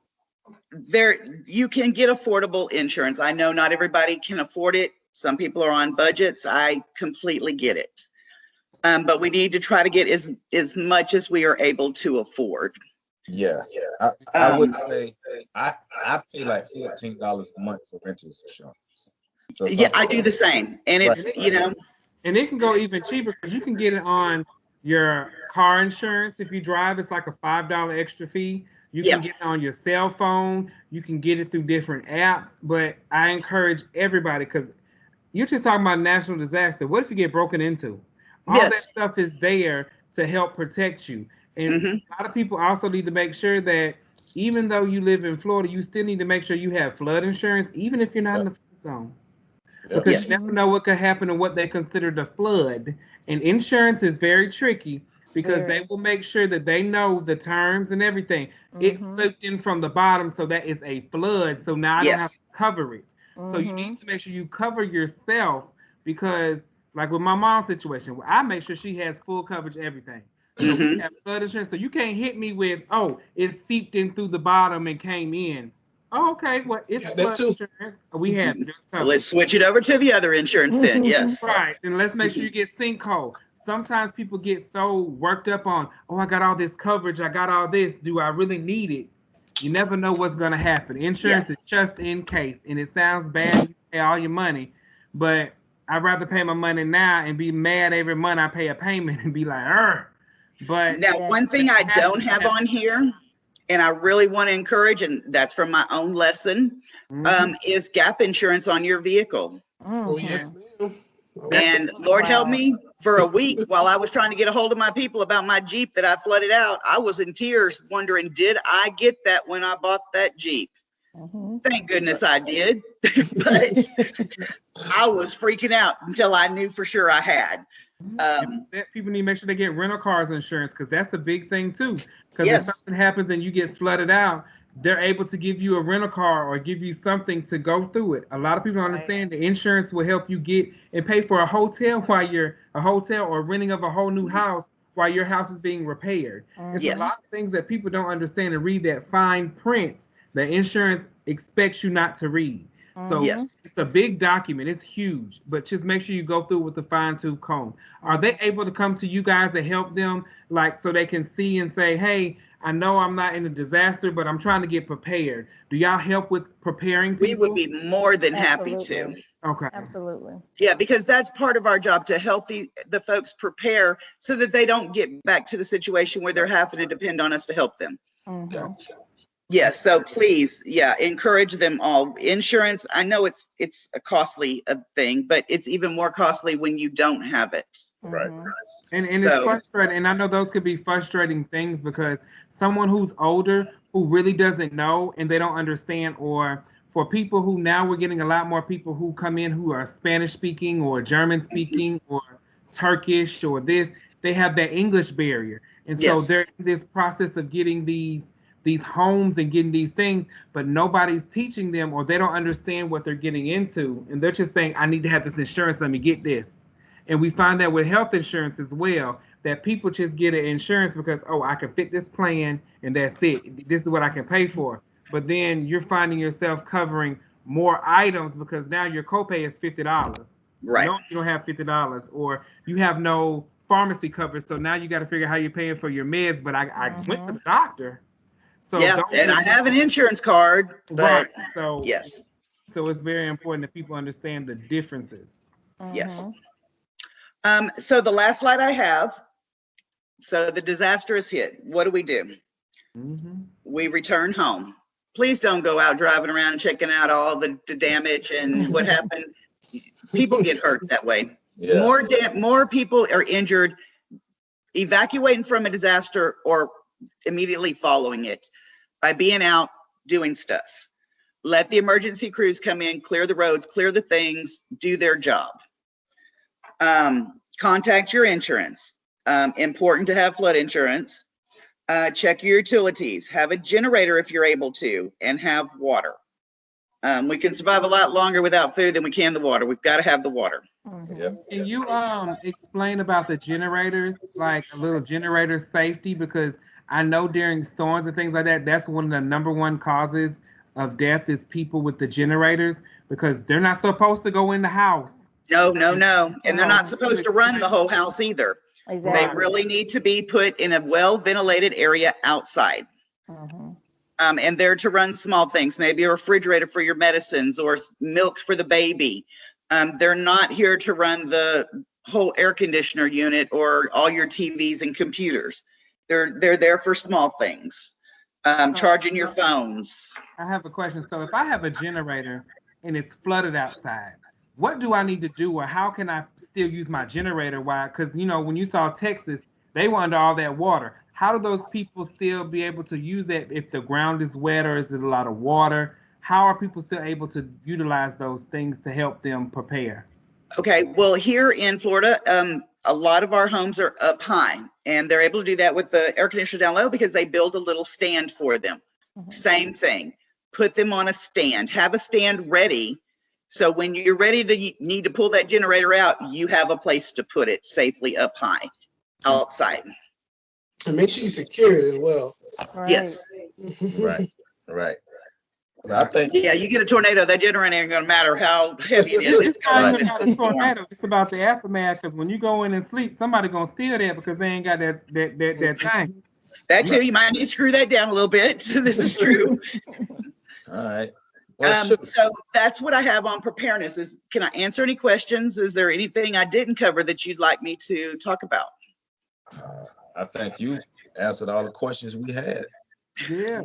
Speaker 4: you can get affordable insurance. I know not everybody can afford it. Some people are on budgets. I completely get it. But we need to try to get as much as we are able to afford.
Speaker 6: Yeah. I would say I pay like $14 a month for renter's insurance. So
Speaker 4: yeah, I do the same. And it's,
Speaker 2: and it can go even cheaper, because you can get it on your car insurance. If you drive, it's like a $5 extra fee. You can get it on your cell phone. You can get it through different apps. But I encourage everybody, because you're just talking about national disaster. What if you get broken into? All that stuff is there to help protect you. And a lot of people also need to make sure that even though you live in Florida, you still need to make sure you have flood insurance, even if you're not in the flood zone. Because you never know what could happen and what they consider the flood. And insurance is very tricky, because they will make sure that they know the terms and everything. It's soaked in from the bottom, so that is a flood. So now I don't have to cover it. So you need to make sure you cover yourself, because like with my mom's situation, I make sure she has full coverage, everything. So we have flood insurance. So you can't hit me with, oh, it seeped in through the bottom and came in. Oh, okay, well, it's flood insurance. We have it.
Speaker 4: Let's switch it over to the other insurance then. Yes.
Speaker 2: Right. And let's make sure you get sinkhole. Sometimes people get so worked up on, oh, I got all this coverage, I got all this. Do I really need it? You never know what's going to happen. Insurance is just in case. And it sounds bad, you pay all your money, but I'd rather pay my money now and be mad every month I pay a payment and be like, But
Speaker 4: now, one thing I don't have on here, and I really want to encourage, and that's from my own lesson, is gap insurance on your vehicle.
Speaker 5: Oh, yes, ma'am.
Speaker 4: And Lord help me, for a week while I was trying to get a hold of my people about my Jeep that I flooded out, I was in tears wondering, did I get that when I bought that Jeep? Thank goodness I did. But I was freaking out until I knew for sure I had.
Speaker 2: People need to make sure they get rental cars insurance, because that's a big thing too. Because if
Speaker 4: Yes.
Speaker 2: something happens and you get flooded out, they're able to give you a rental car or give you something to go through it. A lot of people don't understand the insurance will help you get and pay for a hotel while you're a hotel, or renting of a whole new house while your house is being repaired. It's a
Speaker 4: Yes.
Speaker 2: lot of things that people don't understand and read that fine print that insurance expects you not to read. So
Speaker 4: Yes.
Speaker 2: it's a big document. It's huge, but just make sure you go through with the fine tooth comb. Are they able to come to you guys to help them, like, so they can see and say, hey, I know I'm not in a disaster, but I'm trying to get prepared. Do y'all help with preparing people?
Speaker 4: We would be more than happy to.
Speaker 3: Absolutely.
Speaker 2: Okay.
Speaker 3: Absolutely.
Speaker 4: Yeah, because that's part of our job, to help the folks prepare so that they don't get back to the situation where they're having to depend on us to help them.
Speaker 3: Mhm.
Speaker 4: Yes, so please, yeah, encourage them all. Insurance, I know it's a costly thing, but it's even more costly when you don't have it.
Speaker 6: Right.
Speaker 3: Mhm.
Speaker 2: And it's
Speaker 4: So-
Speaker 2: frustrating. And I know those could be frustrating things, because someone who's older who really doesn't know and they don't understand, or for people who, now we're getting a lot more people who come in who are Spanish speaking or German speaking or Turkish or this, they have that English barrier. And so
Speaker 4: Yes.
Speaker 2: they're in this process of getting these homes and getting these things, but nobody's teaching them, or they don't understand what they're getting into. And they're just saying, I need to have this insurance, let me get this. And we find that with health insurance as well, that people just get an insurance because, oh, I can fit this plan and that's it. This is what I can pay for. But then you're finding yourself covering more items, because now your copay is $50.
Speaker 4: Right.
Speaker 2: No, you don't have $50, or you have no pharmacy coverage. So now you got to figure out how you're paying for your meds. But I went to the doctor. So
Speaker 4: Yeah, and I have an insurance card, but
Speaker 2: right. So
Speaker 4: yes.
Speaker 2: So it's very important that people understand the differences.
Speaker 4: Yes. So the last slide I have, so the disaster is hit. What do? We return home. Please don't go out driving around and checking out all the damage and what happened. People get hurt that way.
Speaker 6: Yeah.
Speaker 4: More people are injured evacuating from a disaster or immediately following it by being out doing stuff. Let the emergency crews come in, clear the roads, clear the things, do their job. Contact your insurance. Important to have flood insurance. Check your utilities. Have a generator if you're able to, and have water. We can survive a lot longer without food than we can the water. We've got to have the water.
Speaker 6: Yep.
Speaker 2: Can you explain about the generators, like a little generator safety? Because I know during storms and things like that, that's one of the number one causes of death is people with the generators, because they're not supposed to go in the house.
Speaker 4: No. And they're not supposed to run the whole house either.
Speaker 3: Exactly.
Speaker 4: They really need to be put in a well-ventilated area outside. And they're to run small things, maybe a refrigerator for your medicines or milk for the baby. They're not here to run the whole air conditioner unit or all your TVs and computers. They're there for small things. Charging your phones.
Speaker 2: I have a question. So if I have a generator and it's flooded outside, what do I need to do, or how can I still use my generator? Why? Because, you know, when you saw Texas, they were under all that water. How do those people still be able to use that if the ground is wet, or is it a lot of water? How are people still able to utilize those things to help them prepare?
Speaker 4: Okay, well, here in Florida, a lot of our homes are up high, and they're able to do that with the air conditioner down low because they build a little stand for them. Same thing. Put them on a stand. Have a stand ready. So when you're ready to need to pull that generator out, you have a place to put it safely up high outside.
Speaker 5: And make sure you secure it as well.
Speaker 3: Right.
Speaker 4: Yes.
Speaker 6: Right. I think.
Speaker 4: Yeah, you get a tornado, that generator ain't gonna matter how heavy it is.
Speaker 2: It's not even about a tornado. It's about the aftermath. Because when you go in and sleep, somebody gonna steal that because they ain't got that thing.
Speaker 4: That too, you might need to screw that down a little bit. This is true.
Speaker 6: All right. Well,
Speaker 4: So that's what I have on preparedness. Can I answer any questions? Is there anything I didn't cover that you'd like me to talk about?
Speaker 6: I think you answered all the questions we had.
Speaker 2: Yeah.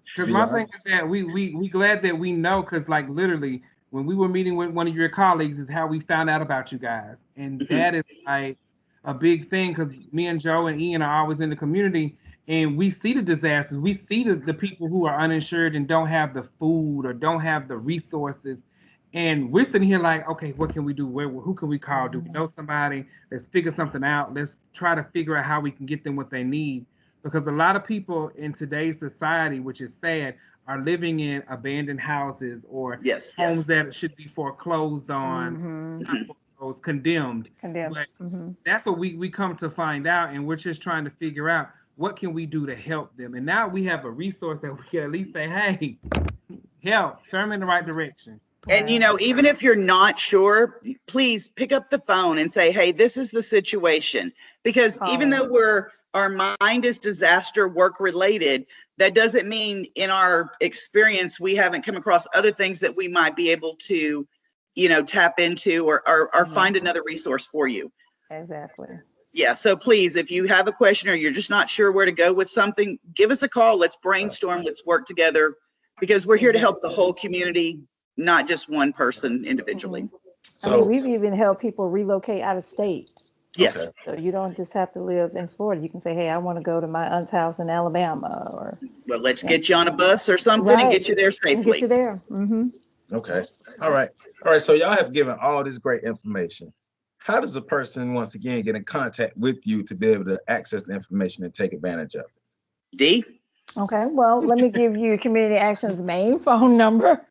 Speaker 2: Because my thing is that we glad that we know, because like literally when we were meeting with one of your colleagues is how we found out about you guys. And that is like a big thing, because me and Joe and Ian are always in the community, and we see the disasters. We see the people who are uninsured and don't have the food or don't have the resources. And we're sitting here like, okay, what can we do? Who can we call? Do we know somebody? Let's figure something out. Let's try to figure out how we can get them what they need. Because a lot of people in today's society, which is sad, are living in abandoned houses or homes that should be foreclosed on, not foreclosed, condemned. But that's what we come to find out, and we're just trying to figure out what can we do to help them. And now we have a resource that we can at least say, hey, help, turn them in the right direction.
Speaker 4: And, you know, even if you're not sure, please pick up the phone and say, hey, this is the situation. Because even though our mind is disaster work related, that doesn't mean in our experience, we haven't come across other things that we might be able to, you know, tap into or find another resource for you.
Speaker 3: Exactly.
Speaker 4: Yeah. So please, if you have a question or you're just not sure where to go with something, give us a call. Let's brainstorm. Let's work together, because we're here to help the whole community, not just one person individually.
Speaker 3: So, I mean, we've even helped people relocate out of state.
Speaker 4: Yes.
Speaker 3: So you don't just have to live in Florida. You can say, hey, I want to go to my aunt's house in Alabama, or
Speaker 4: well, let's get you on a bus or something and get you there safely.
Speaker 3: And get you there.
Speaker 1: Okay. All right. So y'all have given all this great information. How does a person, once again, get in contact with you to be able to access the information and take advantage of it?
Speaker 4: D?
Speaker 3: Okay, well, let me give you Community Action's main phone number.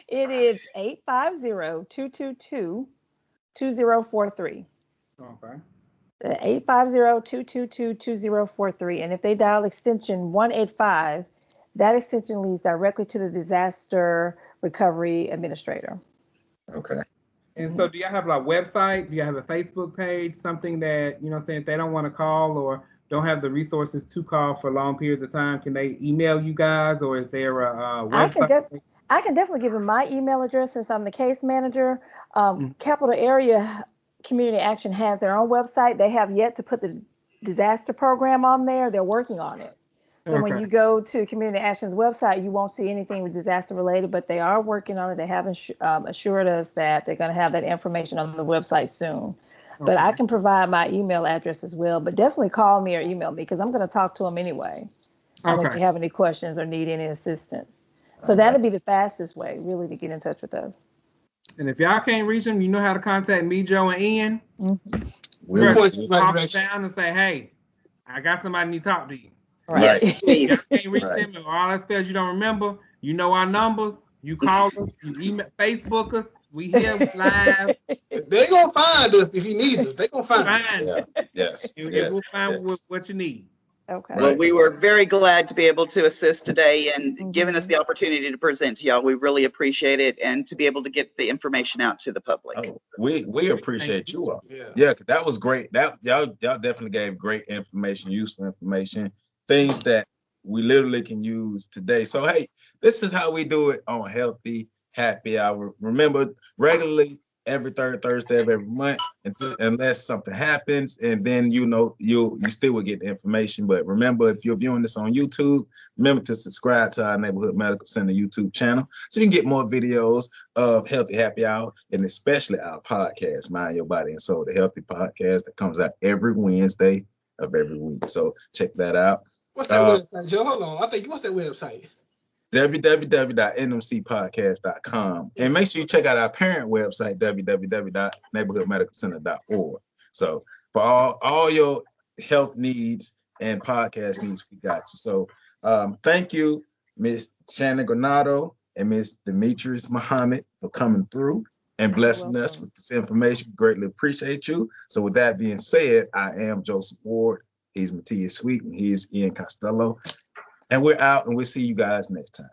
Speaker 3: It is 850-222-2043.
Speaker 2: Okay.
Speaker 3: 850-222-2043. And if they dial extension 185, that extension leads directly to the Disaster Recovery Administrator.
Speaker 1: Okay.
Speaker 2: And so do you have like a website? Do you have a Facebook page? Something that, you know, saying if they don't want to call or don't have the resources to call for long periods of time, can they email you guys, or is there a website?
Speaker 3: I can definitely give them my email address since I'm the case manager. Capital Area Community Action has their own website. They have yet to put the disaster program on there. They're working on it. So when you go to Community Action's website, you won't see anything with disaster related, but they are working on it. They have assured us that they're going to have that information on the website soon. But I can provide my email address as well. But definitely call me or email me, because I'm going to talk to them anyway. If you have any questions or need any assistance. So that'll be the fastest way, really, to get in touch with us.
Speaker 2: And if y'all can't reach them, you know how to contact me, Joe, and Ian.
Speaker 5: We'll point you in the right
Speaker 2: Call
Speaker 5: direction.
Speaker 2: down and say, hey, I got somebody need to talk to you.
Speaker 3: Right.
Speaker 4: Yes, please.
Speaker 2: Y'all can't reach them, and all that spells you don't remember. You know our numbers. You call us. You email, Facebook us. We here live.
Speaker 5: They gonna find us if you need us. They gonna find us.
Speaker 1: Yes.
Speaker 2: We'll find what you need.
Speaker 3: Okay.
Speaker 4: Well, we were very glad to be able to assist today and giving us the opportunity to present to y'all. We really appreciate it, and to be able to get the information out to the public.
Speaker 1: Oh, we appreciate you all. Yeah, cause that was great. That y'all definitely gave great information, useful information, things that we literally can use today. So hey, this is how we do it on Healthy Happy Hour. Remember, regularly every third Thursday of every month, unless something happens, and then you still will get the information. But remember, if you're viewing this on YouTube, remember to subscribe to our Neighborhood Medical Center YouTube channel so you can get more videos of Healthy Happy Hour, and especially our podcast, Mind Your Body and Soul, the healthy podcast that comes out every Wednesday of every week. So check that out.
Speaker 5: What's that website, Joe? Hold on. What's that website?
Speaker 1: www.nmcpodcast.com, and make sure you check out our parent website, www.neighborhoodmedicalcenter.org. So for all your health needs and podcast needs, we got you. So thank you, Miss Shanon Granado and Miss Dametrice Muhammad, for coming through and blessing us with this information. Greatly appreciate you. So with that being said, I am Joseph Ward. He's Matthias Sweet, and he's Ian Costello. And we're out, and we'll see you guys next time.